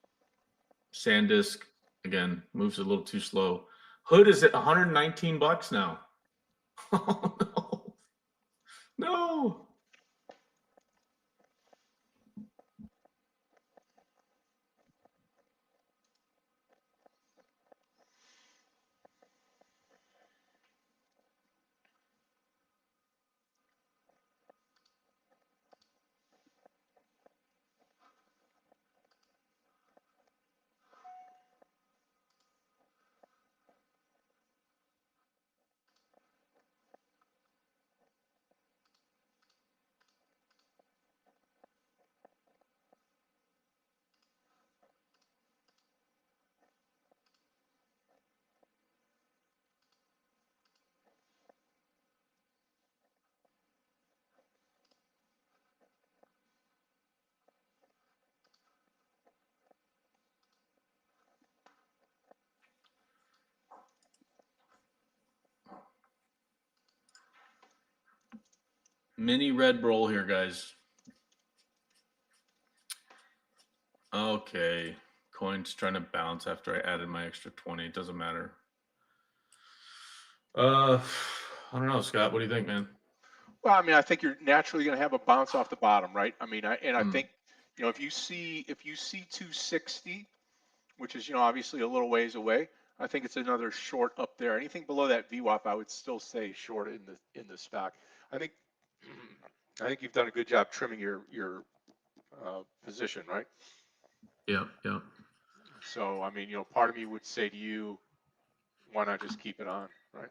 SanDisk, again, moves a little too slow. Hood is at 119 bucks now. Oh, no. No. Mini red roll here, guys. Okay. Coin's trying to bounce after I added my extra 20. It doesn't matter. I don't know, Scott. What do you think, man? Well, I mean, I think you're naturally going to have a bounce off the bottom, right? I mean, I Hmm. think, you know, if you see 260, which is, you know, obviously a little ways away, I think it's another short up there. Anything below that VWAP, I would still say short in the stock. I think you've done a good job trimming your position, right? Yeah, yeah. So, I mean, you know, part of me would say to you, why not just keep it on, right?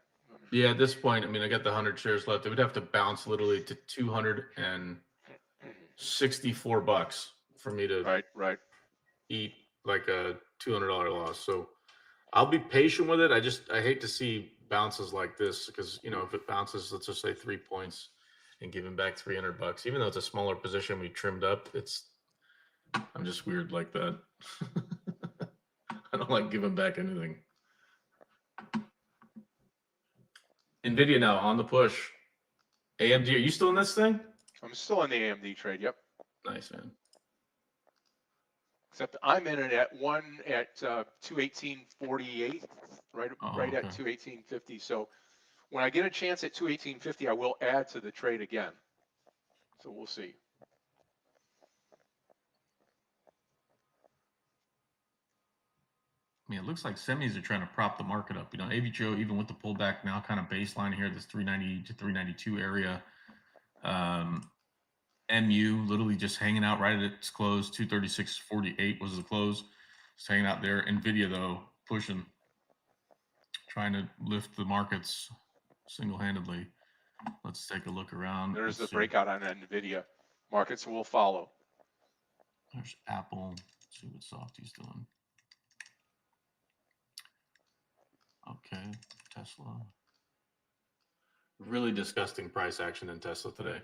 Yeah, at this point, I mean, I got the 100 shares left. It would have to bounce literally to 264 bucks for me to Right. eat like a $200 loss. So I'll be patient with it. I hate to see bounces like this because, you know, if it bounces, let's just say 3 points and giving back 300 bucks, even though it's a smaller position we trimmed up, I'm just weird like that. I don't like giving back anything. NVIDIA now on the push. AMD, are you still in this thing? I'm still in the AMD trade. Yep. Nice, man. Except I'm in it at 218.48, right Okay. at 218.50. So when I get a chance at 218.50, I will add to the trade again. So we'll see. mean, it looks like semis are trying to prop the market up. You know, AVGO, even with the pullback now, kind of baseline here, this 390 to 392 area. MU literally just hanging out right at its close. 236.48 was the close. It's hanging out there. Nvidia though pushing, trying to lift the markets single-handedly. Let's take a look around. There's the Let's see. breakout on Nvidia. Markets will follow. There's Apple. Let's see what Softy's doing. Okay, Tesla. Really disgusting price action in Tesla today.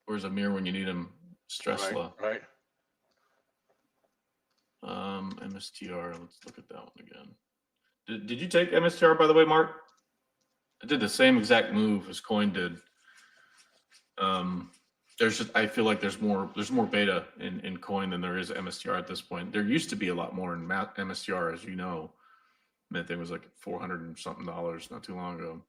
Where's Amir when you need him? Stressla. Right. MSTR. Let's look at that one again. Did you take MSTR, by the way, Mark? I did the same exact move as Coin did. There's just, I feel like there's more beta in Coin than there is MSTR at this point. There used to be a lot more in MSTR, as you know. That thing was like $400 and something not too long ago.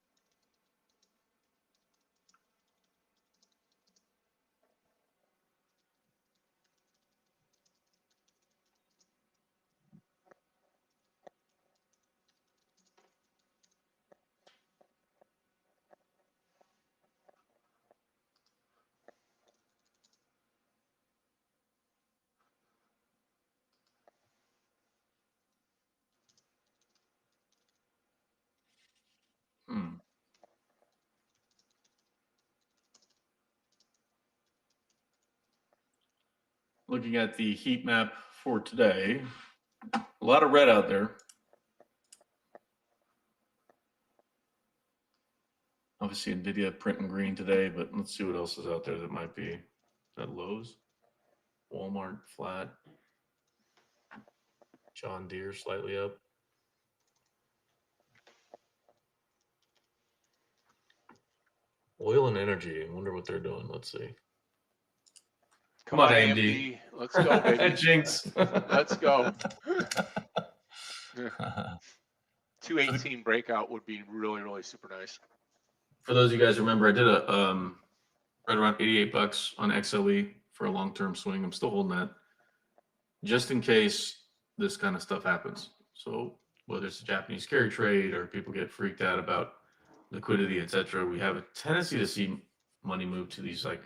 Looking at the heat map for today, a lot of red out there. Obviously, NVIDIA printing green today, but let's see what else is out there that might be. Is that Lowe's? Walmart flat. John Deere slightly up. Oil and energy. I wonder what they're doing. Let's see. Come on, AMD. Let's go, baby. Jinx. Let's go. 218 breakout would be really, really super nice. For those of you guys who remember, I did a right around $88 on XLE for a long-term swing. I'm still holding that just in case this kind of stuff happens. So whether it's a Japanese carry trade or people get freaked out about liquidity, etc., we have a tendency to see money move to these like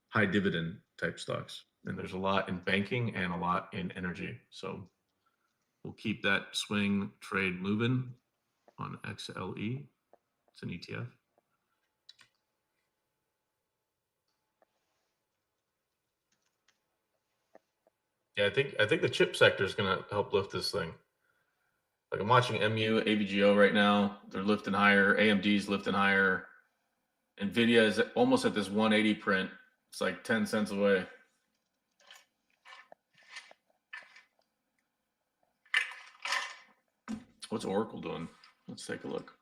high dividend type stocks. And there's a lot in banking and a lot in energy. So we'll keep that swing trade moving on XLE. It's an ETF. Yeah, I think the chip sector is going to help lift this thing. Like I'm watching MU, AVGO right now. They're lifting higher. AMD's lifting higher. NVIDIA is almost at this 180 print. It's like 10 cents away. What's Oracle doing? Let's take a look.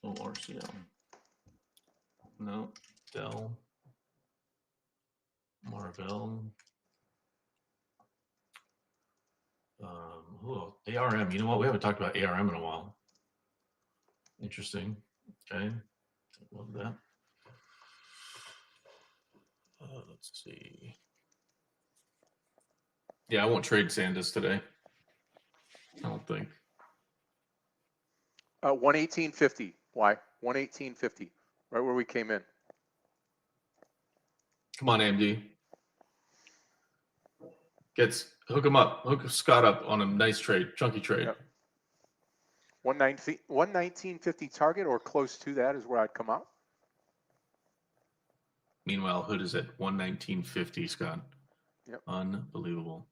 Oh, RCL. No. Dell. Marvell. ARM. You know what? We haven't talked about ARM in a while. Interesting. Okay. Love that. Let's see. Yeah, I won't trade SanDisk today. I don't think. 118.50. Why? 118.50. Right where we came in. Come on, AMD. Hook him up. Hook Scott up on a nice trade, chunky trade. Yep. 119.50 target or close to that is where I'd come out. Meanwhile, Hood is at 119.50, Scott. Yep. Unbelievable.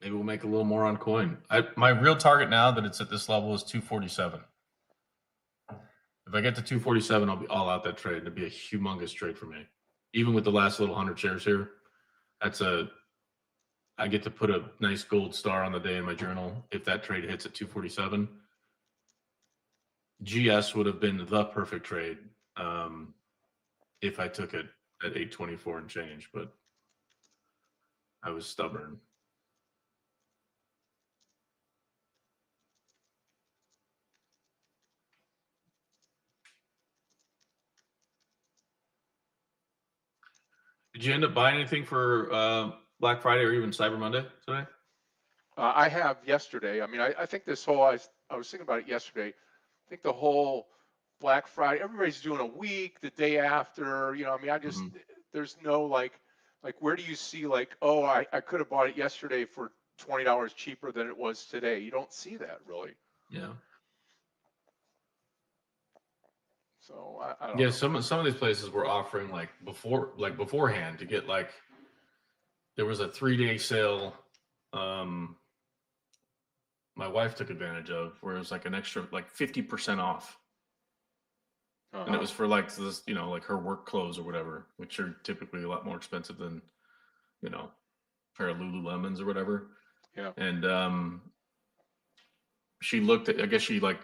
Maybe we'll make a little more on Coin. My real target now that it's at this level is 247. If I get to 247, I'll be all out that trade. It'd be a humongous trade for me. Even with the last little 100 shares here, I get to put a nice gold star on the day in my journal. If that trade hits at 247, GS would have been the perfect trade if I took it at 824 and change, but I was stubborn. did you end up buying anything for Black Friday or even Cyber Monday today? I have yesterday. I mean, I think this whole, I was thinking about it yesterday. I think the whole Black Friday, everybody's doing a week, the day after, you know, I mean, there's no like, where do you see like, oh, I could have bought it yesterday for $20 cheaper than it was today. You don't see that really. Yeah. So I don't Yeah, know. some of these places were offering like beforehand to get like, there was a 3-day sale. My wife took advantage of where it was like an extra like 50% off. And it was for like this, you know, like her work clothes or whatever, which are typically a lot more expensive than, you know, a pair of Lululemons or whatever. Yeah. And she looked at, I guess she like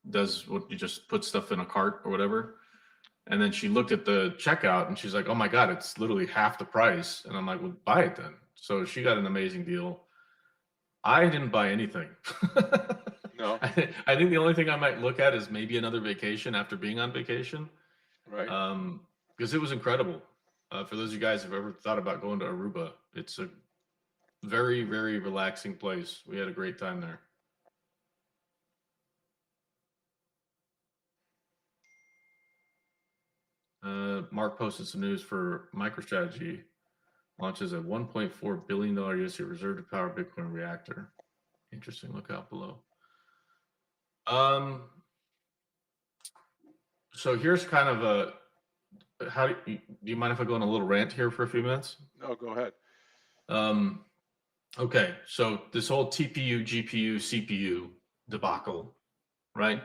does what you just put stuff in a cart or whatever. And then she looked at the checkout and she's like, oh my God, it's literally half the price. And I'm like, well, buy it then. So she got an amazing deal. I didn't buy anything. No. I think the only thing I might look at is maybe another vacation after being on vacation. Right. Because it was incredible. For those of you guys who've ever thought about going to Aruba, it's a very, very relaxing place. We had a great time there. Mark posted some news for MicroStrategy launches a $1.4 billion USD reserve to power Bitcoin reactor. Interesting. Look out below. So here's kind of a, do you mind if I go on a little rant here for a few minutes? No, go ahead. Okay, so this whole TPU, GPU, CPU debacle, right?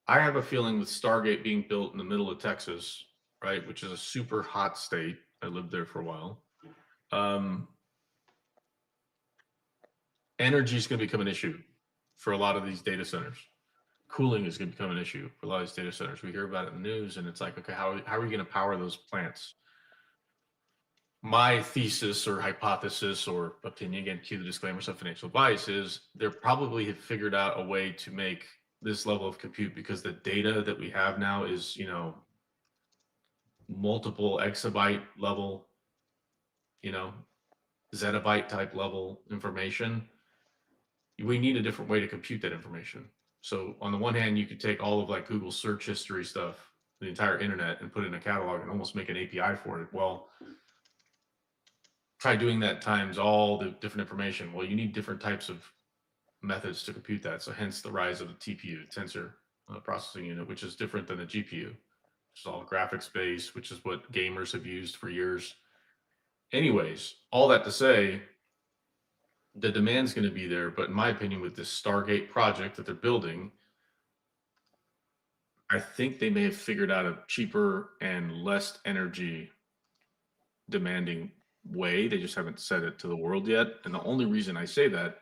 I have a feeling with Stargate being built in the middle of Texas, right, which is a super hot state. I lived there for a while. Energy is going to become an issue for a lot of these data centers. Cooling is going to become an issue for a lot of these data centers. We hear about it in the news, and it's like, okay, how are we going to power those plants? My thesis or hypothesis or opinion, again, cue the disclaimers of financial advice, is they're probably have figured out a way to make this level of compute, because the data that we have now is, you know, multiple exabyte level, you know, zettabyte type level information. We need a different way to compute that information. So on the one hand, you could take all of like Google search history stuff, the entire internet, and put it in a catalog and almost make an API for it. Well, try doing that times all the different information. Well, you need different types of methods to compute that. So hence the rise of the TPU, tensor processing unit, which is different than the GPU, which is all graphics based, which is what gamers have used for years. Anyways, all that to say, the demand's going to be there. But in my opinion, with this Stargate project that they're building, I think they may have figured out a cheaper and less energy demanding way. They just haven't said it to the world yet. And the only reason I say that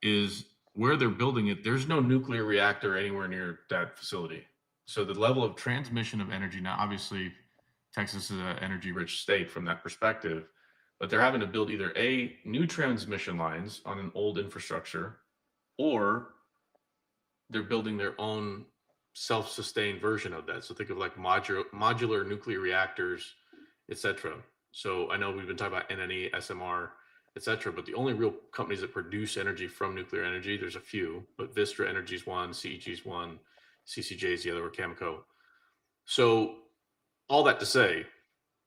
is where they're building it, there's no nuclear reactor anywhere near that facility. So the level of transmission of energy, now obviously Texas is an energy rich state from that perspective, but they're having to build either A, new transmission lines on an old infrastructure, or they're building their own self-sustained version of that. So think of like modular nuclear reactors, etc. So I know we've been talking about NNE, SMR, etc. But the only real companies that produce energy from nuclear energy, there's a few, but Vistra Energy's one, CEG's one, CCJ's the other, or Cameco. So all that to say,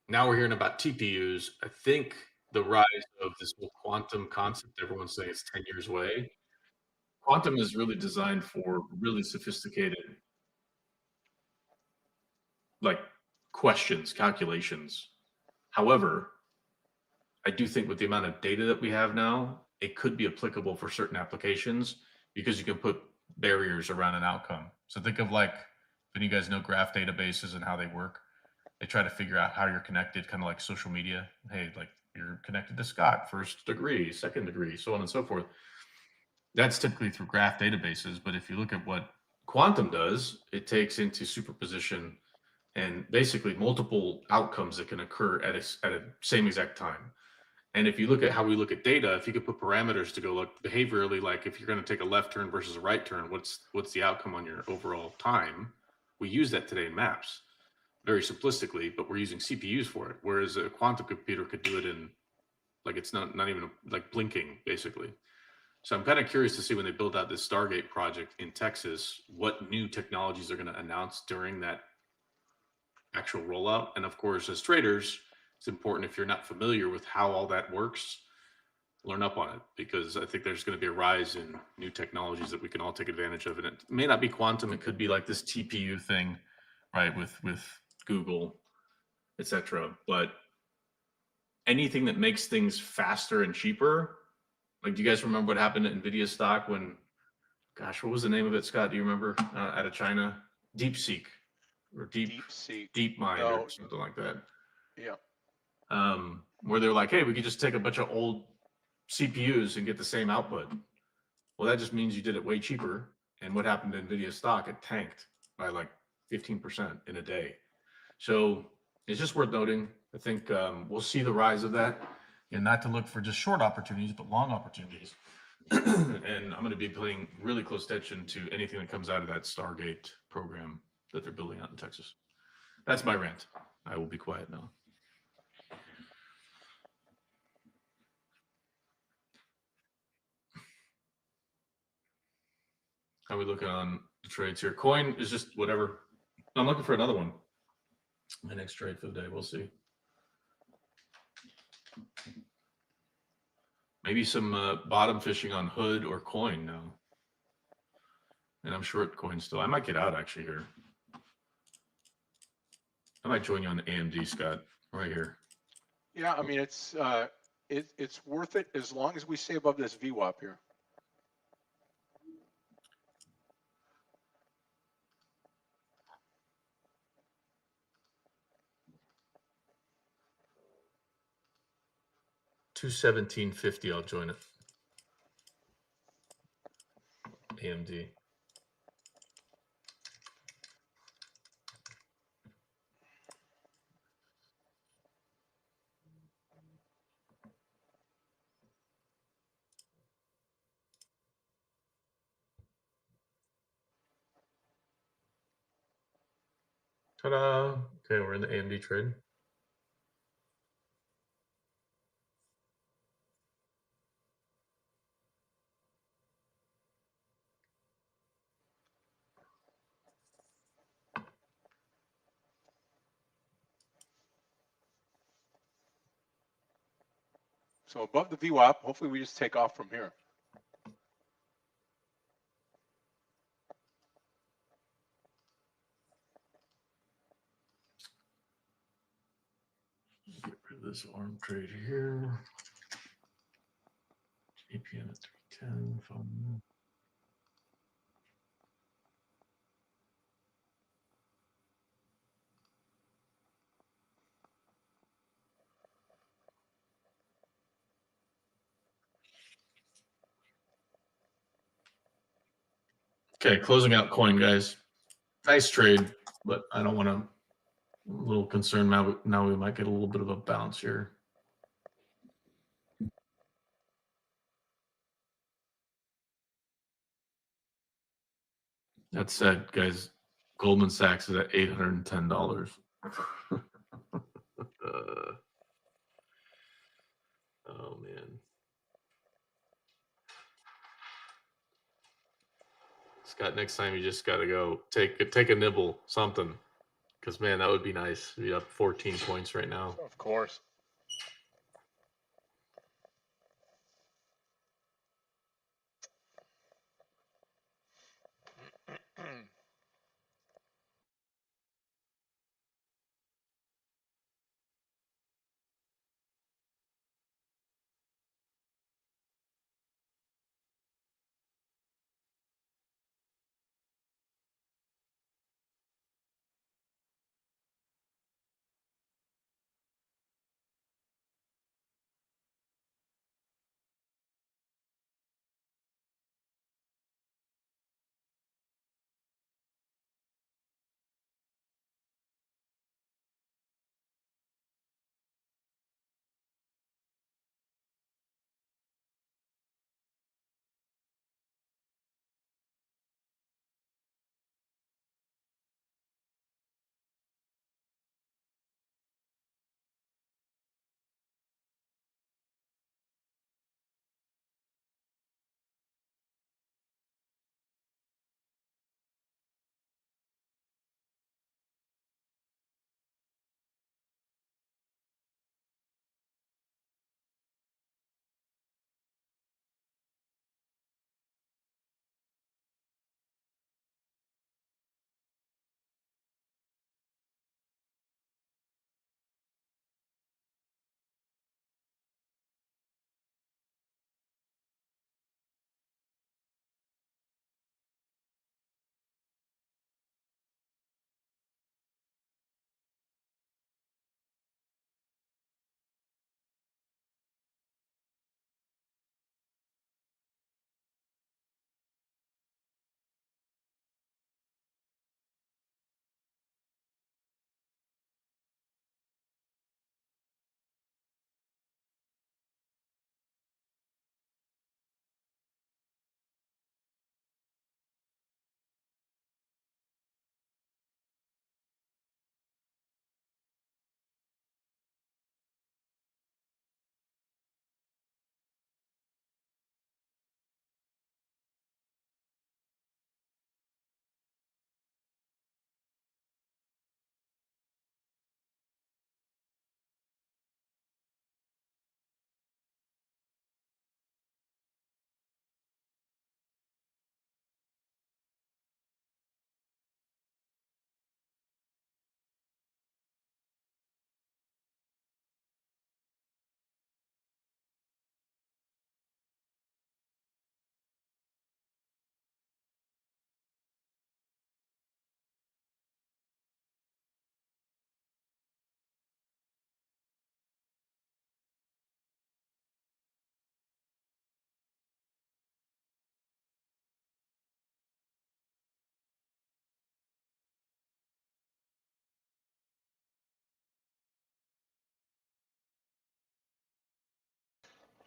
now we're hearing about TPUs. I think the rise of this whole quantum concept, everyone's saying it's 10 years away. Quantum is really designed for really sophisticated, like, questions, calculations. However, I do think with the amount of data that we have now, it could be applicable for certain applications because you can put barriers around an outcome. So think of like, if you guys know graph databases and how they work, they try to figure out how you're connected, kind of like social media. Hey, like you're connected to Scott, first degree, second degree, so on and so forth. That's typically through graph databases. But if you look at what quantum does, it takes into superposition and basically multiple outcomes that can occur at a same exact time. And if you look at how we look at data, if you could put parameters to go look behaviorally, like if you're going to take a left turn versus a right turn, what's the outcome on your overall time? We use that today in maps. very simplistically, but we're using CPUs for it. Whereas a quantum computer could do it in, like, it's not even like blinking, basically. So I'm kind of curious to see when they build out this Stargate project in Texas, what new technologies they're going to announce during that actual rollout. And of course, as traders, it's important, if you're not familiar with how all that works, learn up on it, because I think there's going to be a rise in new technologies that we can all take advantage of. And it may not be quantum; it could be like this TPU thing, right? With Google, etc. But anything that makes things faster and cheaper. Like, do you guys remember what happened at Nvidia stock when? Gosh, what was the name of it, Scott? Do you remember? Out of China, DeepSeek or DeepSeek. DeepMind No. or something like that. Yeah. Where they're like, hey, we could just take a bunch of old CPUs and get the same output. Well, that just means you did it way cheaper. And what happened to Nvidia stock? It tanked by like 15% in a day. So it's just worth noting. I think we'll see the rise of that, and not to look for just short opportunities, but long opportunities. And I'm going to be paying really close attention to anything that comes out of that Stargate program that they're building out in Texas. That's my rant. I will be quiet now. How are we looking on the trades here? Coin is just whatever. I'm looking for another one. My next trade for the day. We'll see. Maybe some bottom fishing on Hood or Coin now. And I'm short Coin still. I might get out actually here. I might join you on the AMD, Scott, right here. Yeah, I mean, it's worth it as long as we stay above this VWAP here. $217.50. I'll join it. AMD. Ta-da! Okay, we're in the AMD trade. So above the VWAP, hopefully we just take off from here. Get rid of this arm trade here. APM at 310. Phone. Okay, closing out Coin, guys. Nice trade, but I don't want to. A little concerned now. We might get a little bit of a bounce here. That said, guys, Goldman Sachs is at $810. Oh man, Scott. Next time you just got to go take a nibble, something, because man, that would be nice. Be up 14 points right now. Of course.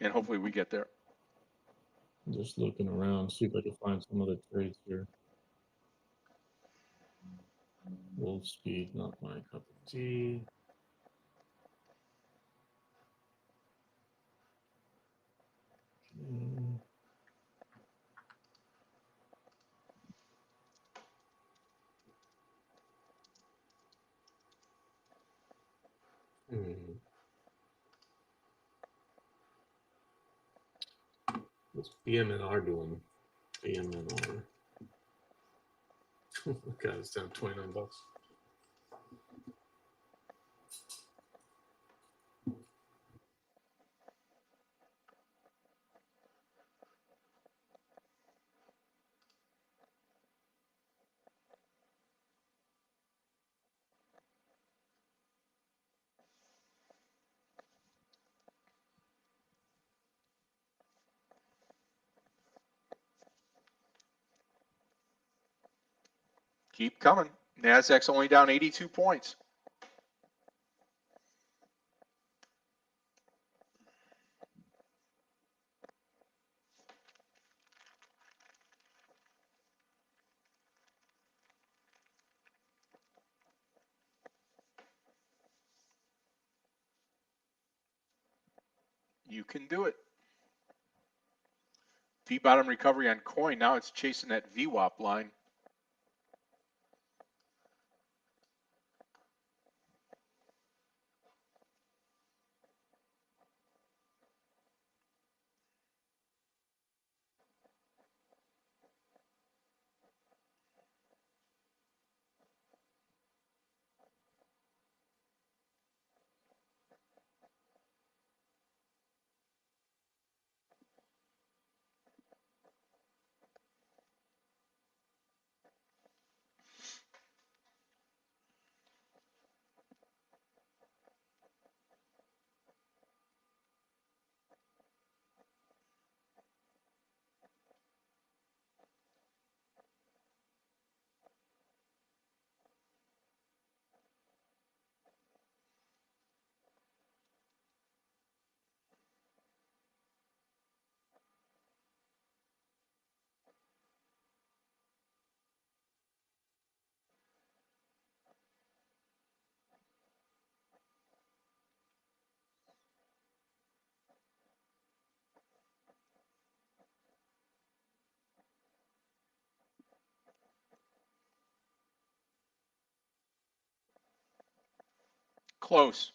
and hopefully we get there. Just looking around, see if I can find some other trades here. Wolf speed, not my cup of tea. Okay. What's BMNR doing? BMNR. God, it's down $29. Keep coming. NASDAQ's only down 82 points. You can do it. V-bottom recovery on coin. Now it's chasing that VWAP line. Close.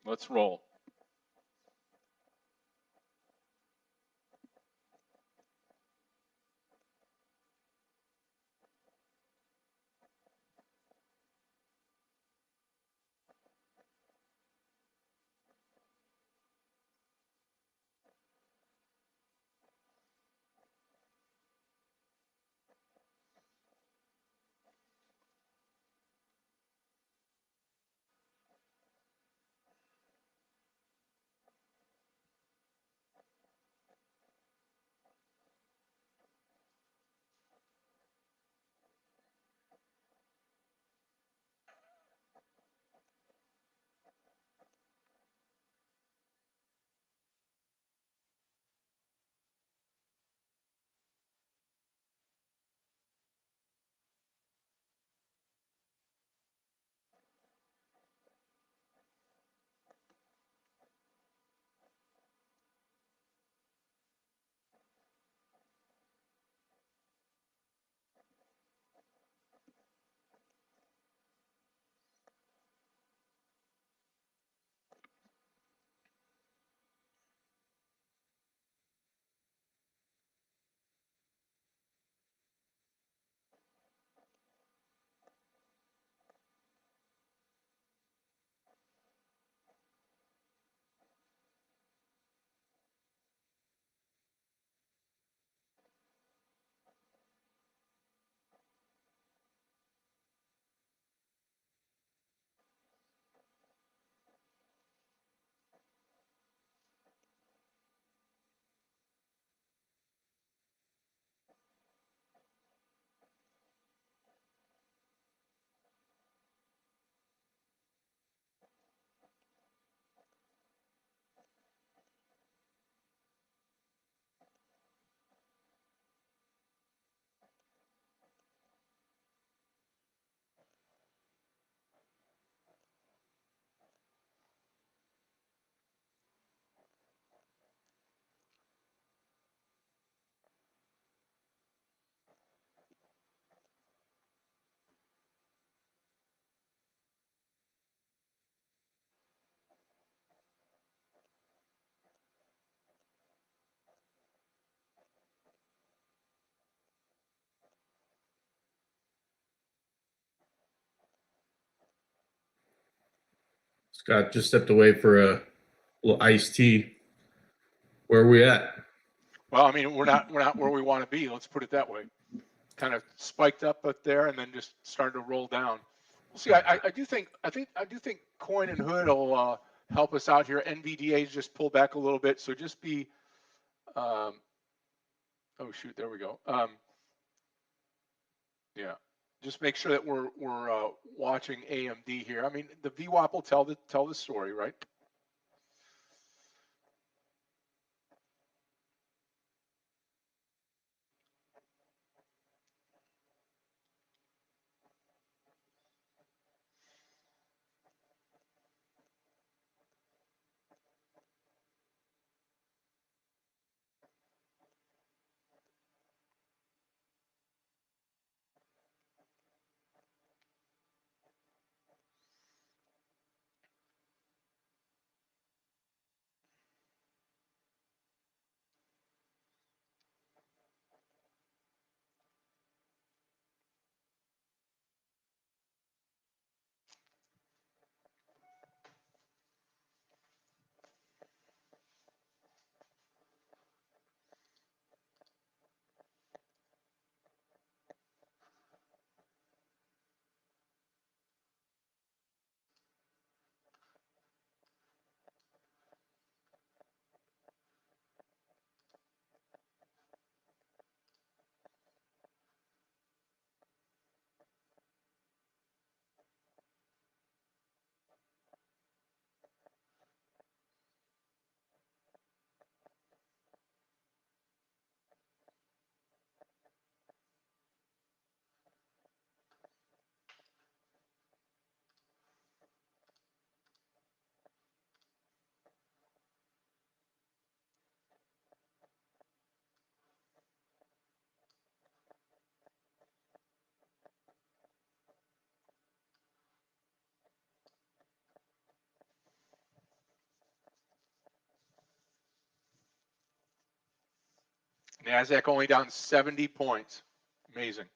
Let's roll. Scott just stepped away for a little iced tea. Where are we at? Well, I mean, we're not where we want to be. Let's put it that way. Kind of spiked up there and then just started to roll down. We'll see. I do think Coin and Hood will help us out here. NVDA just pulled back a little bit, so just be. Oh shoot! There we go. Yeah, just make sure that we're watching AMD here. I mean, the VWAP will tell the story, right? NASDAQ only down 70 points. Amazing.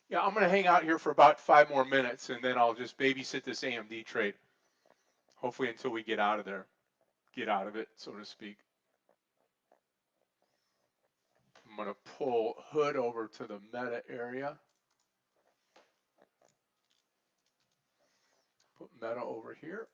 Yeah, I'm going to hang out here for about 5 more minutes, and then I'll just babysit this AMD trade. Hopefully until we get out of there, get out of it, so to speak. I'm going to pull Hood over to the meta area. Put meta over here.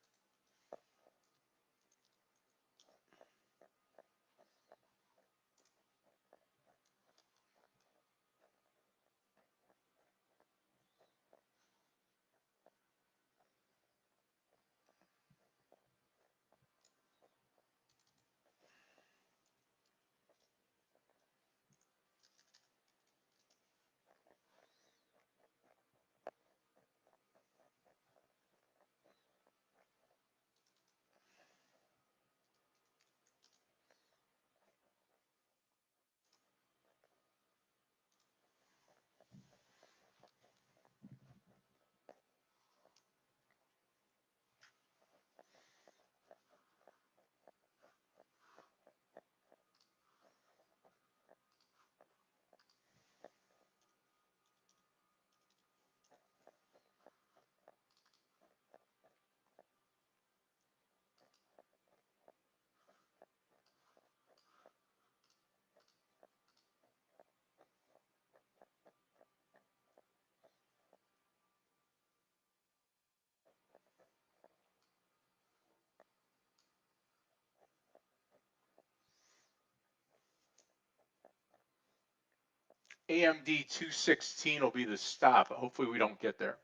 AMD 216 will be the stop. Hopefully we don't get there.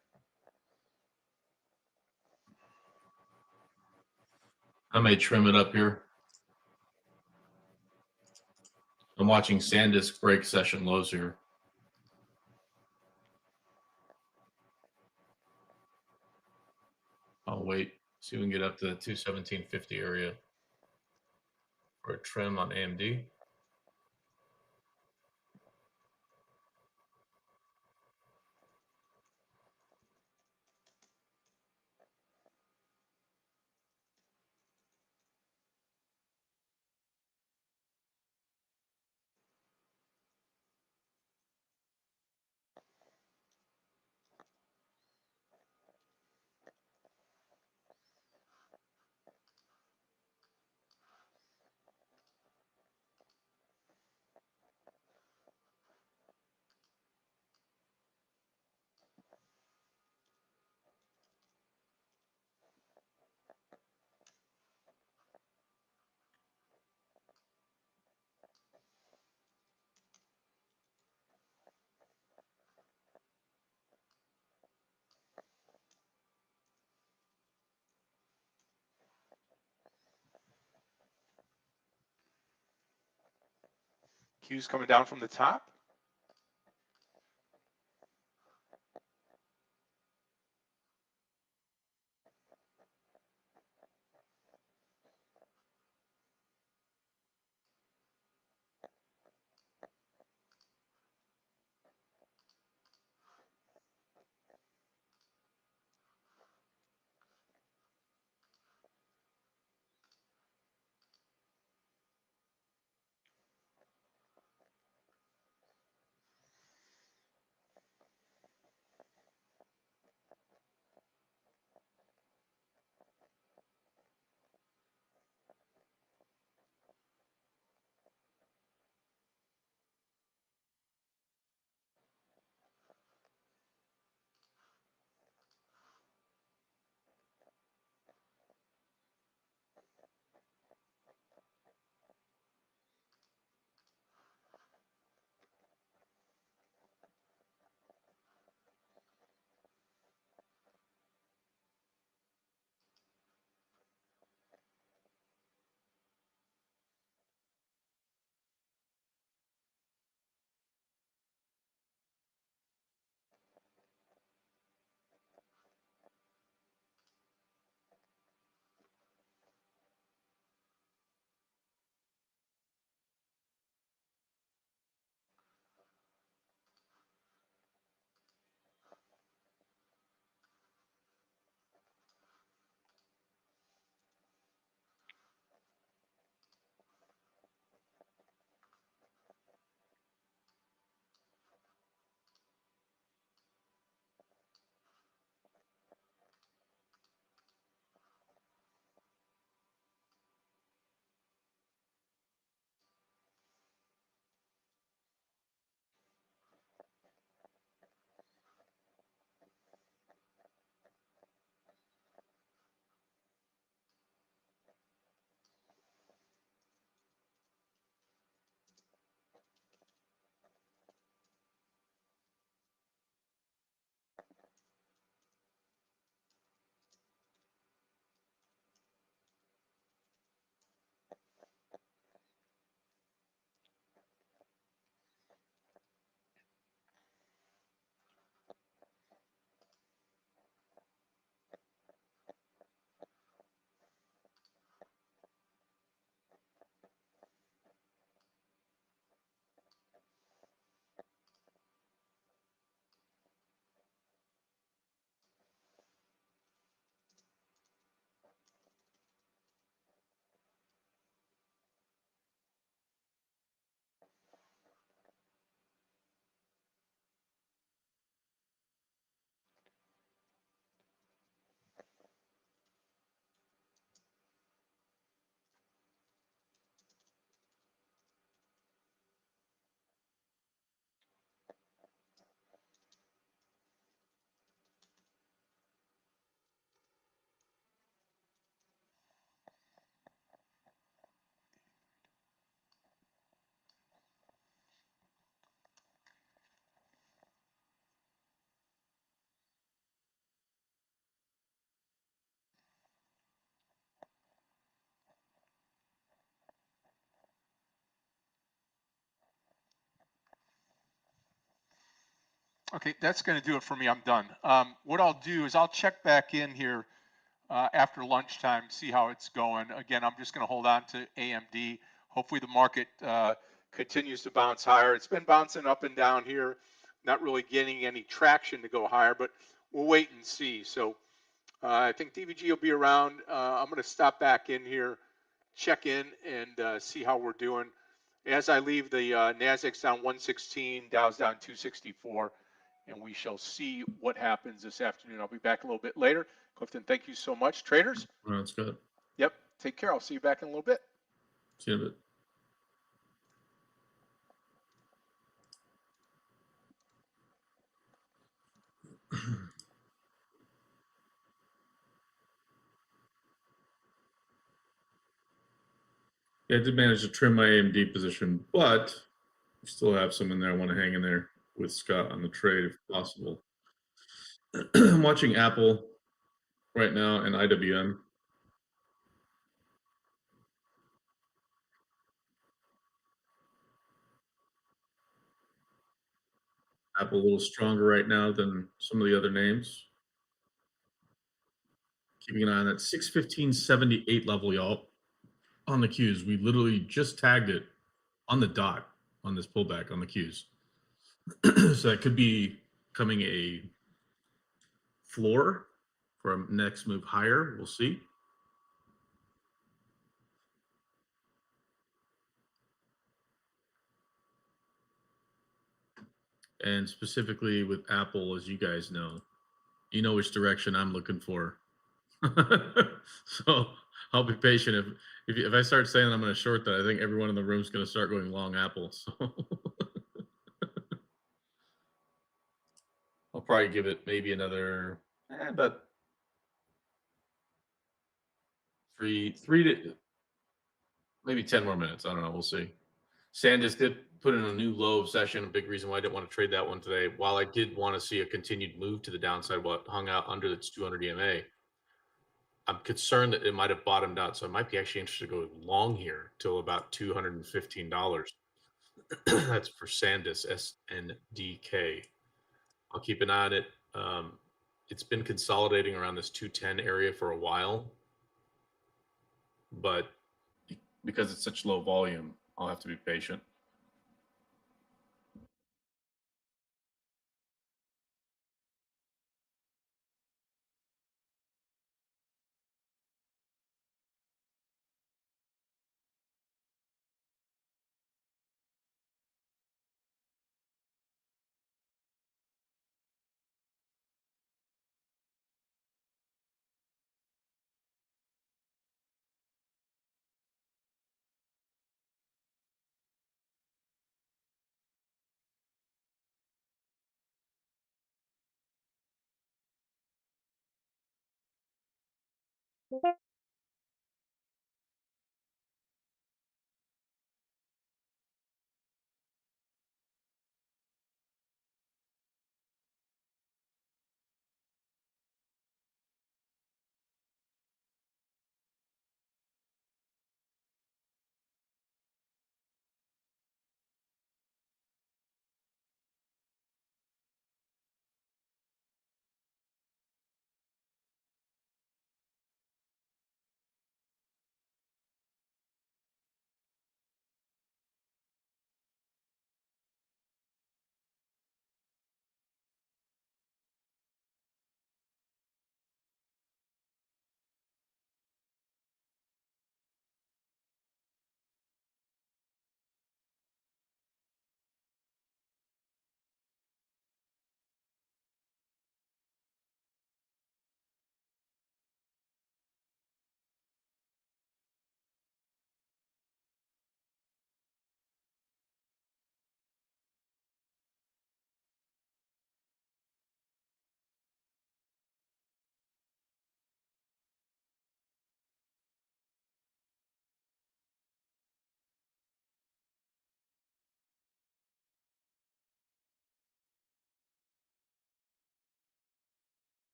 I may trim it up here. I'm watching SanDisk break session lows here. I'll wait, see if we can get up to the 217.50 area for a trim on AMD. Q's coming down from the top. Okay, that's going to do it for me. I'm done. What I'll do is I'll check back in here after lunchtime, see how it's going. Again, I'm just going to hold on to AMD. Hopefully the market continues to bounce higher. It's been bouncing up and down here, not really getting any traction to go higher, but we'll wait and see. So I think DVG will be around. I'm going to stop back in here, check in, and see how we're doing. As I leave, the Nasdaq's down 116, Dow's down 264, and we shall see what happens this afternoon. I'll be back a little bit later. Clifton, thank you so much. Traders? Well, that's good. Yep. Take care. I'll see you back in a little bit. See you in a bit. Yeah, I did manage to trim my AMD position, but I still have some in there. I want to hang in there with Scott on the trade if possible. I'm watching Apple right now and IWM. Apple a little stronger right now than some of the other names. Keeping an eye on that 615.78 level, y'all. On the Qs, we literally just tagged it on the dot on this pullback on the Qs. So that could be coming a floor for a next move higher. We'll see. And specifically with Apple, as you guys know, you know which direction I'm looking for. So I'll be patient. If I start saying I'm going to short that, I think everyone in the room is going to start going long Apple. So I'll probably give it maybe another about three to maybe 10 more minutes. I don't know. We'll see. SanDisk did put in a new low of session. A big reason why I didn't want to trade that one today. While I did want to see a continued move to the downside, while it hung out under its 200 EMA, I'm concerned that it might have bottomed out. So I might be actually interested to go long here till about $215. That's for SanDisk, SNDK. I'll keep an eye on it. It's been consolidating around this 210 area for a while, but because it's such low volume, I'll have to be patient.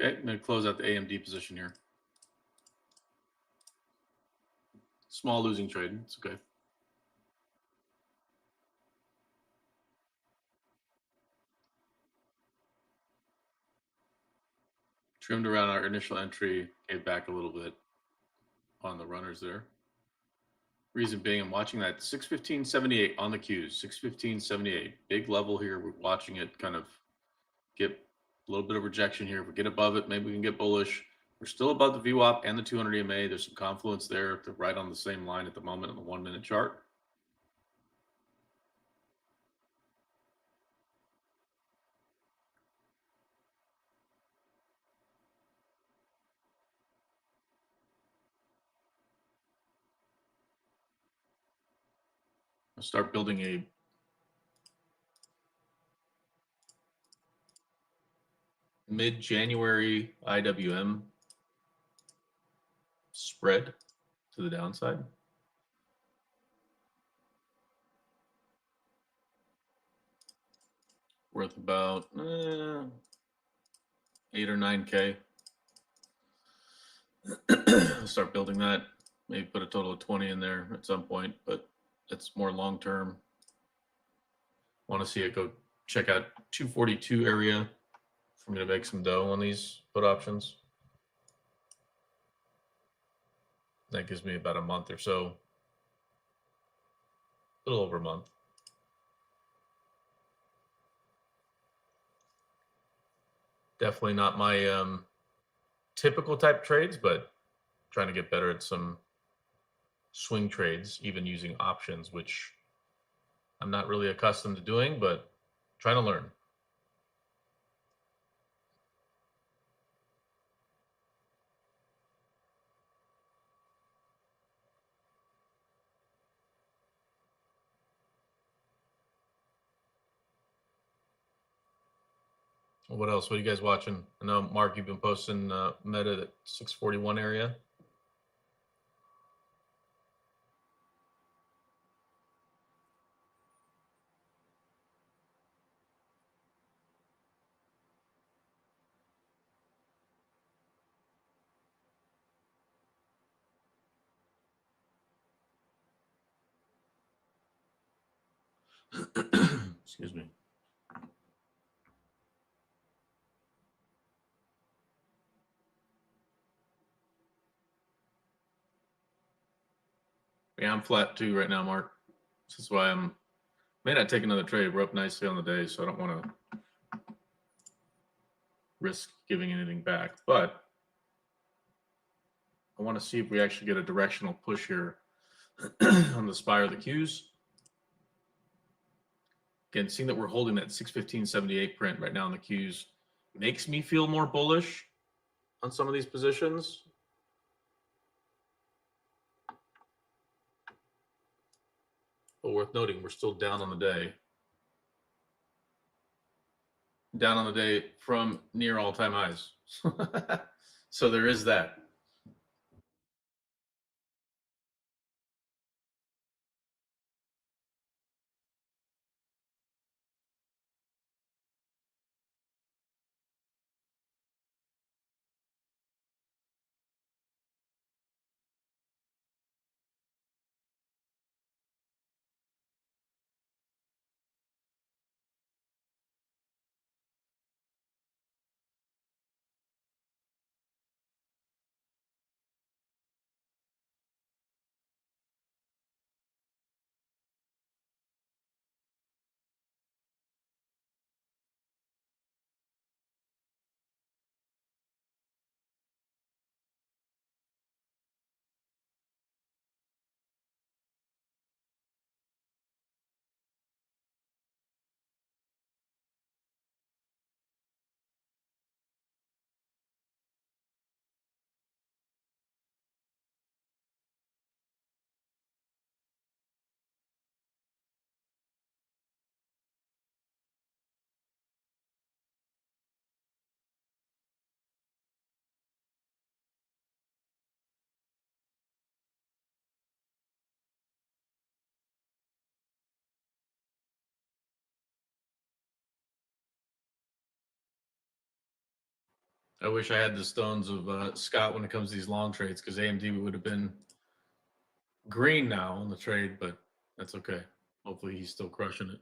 Okay, I'm going to close out the AMD position here. Small losing trade. It's okay. Trimmed around our initial entry, gave back a little bit on the runners there. Reason being, I'm watching that 615.78 on the cues. 615.78, big level here. We're watching it kind of get a little bit of rejection here. If we get above it, maybe we can get bullish. We're still above the VWAP and the 200 EMA. There's some confluence there. They're right on the same line at the moment on the 1 minute chart. I'll start building a mid-January IWM spread to the downside. Worth about 8 or 9K. Start building that. Maybe put a total of 20 in there at some point, but it's more long term. Want to see it go check out 242 area for me to make some dough on these put options. That gives me about a month or so. A little over a month. Definitely not my typical type trades, but trying to get better at some swing trades, even using options, which I'm not really accustomed to doing, but trying to learn. What else? What are you guys watching? I know, Mark, you've been posting Meta at 641 area. Excuse me. Yeah, I'm flat too right now, Mark. This is why I'm may not take another trade. We're up nicely on the day, so I don't want to risk giving anything back. But I want to see if we actually get a directional push here on the SPY or the Qs. Again, seeing that we're holding that 615.78 print right now on the Qs makes me feel more bullish on some of these positions. But worth noting, we're still down on the day. Down on the day from near all-time highs. So there is that. I wish I had the stones of Scott when it comes to these long trades, because AMD would have been green now on the trade, but that's okay. Hopefully he's still crushing it.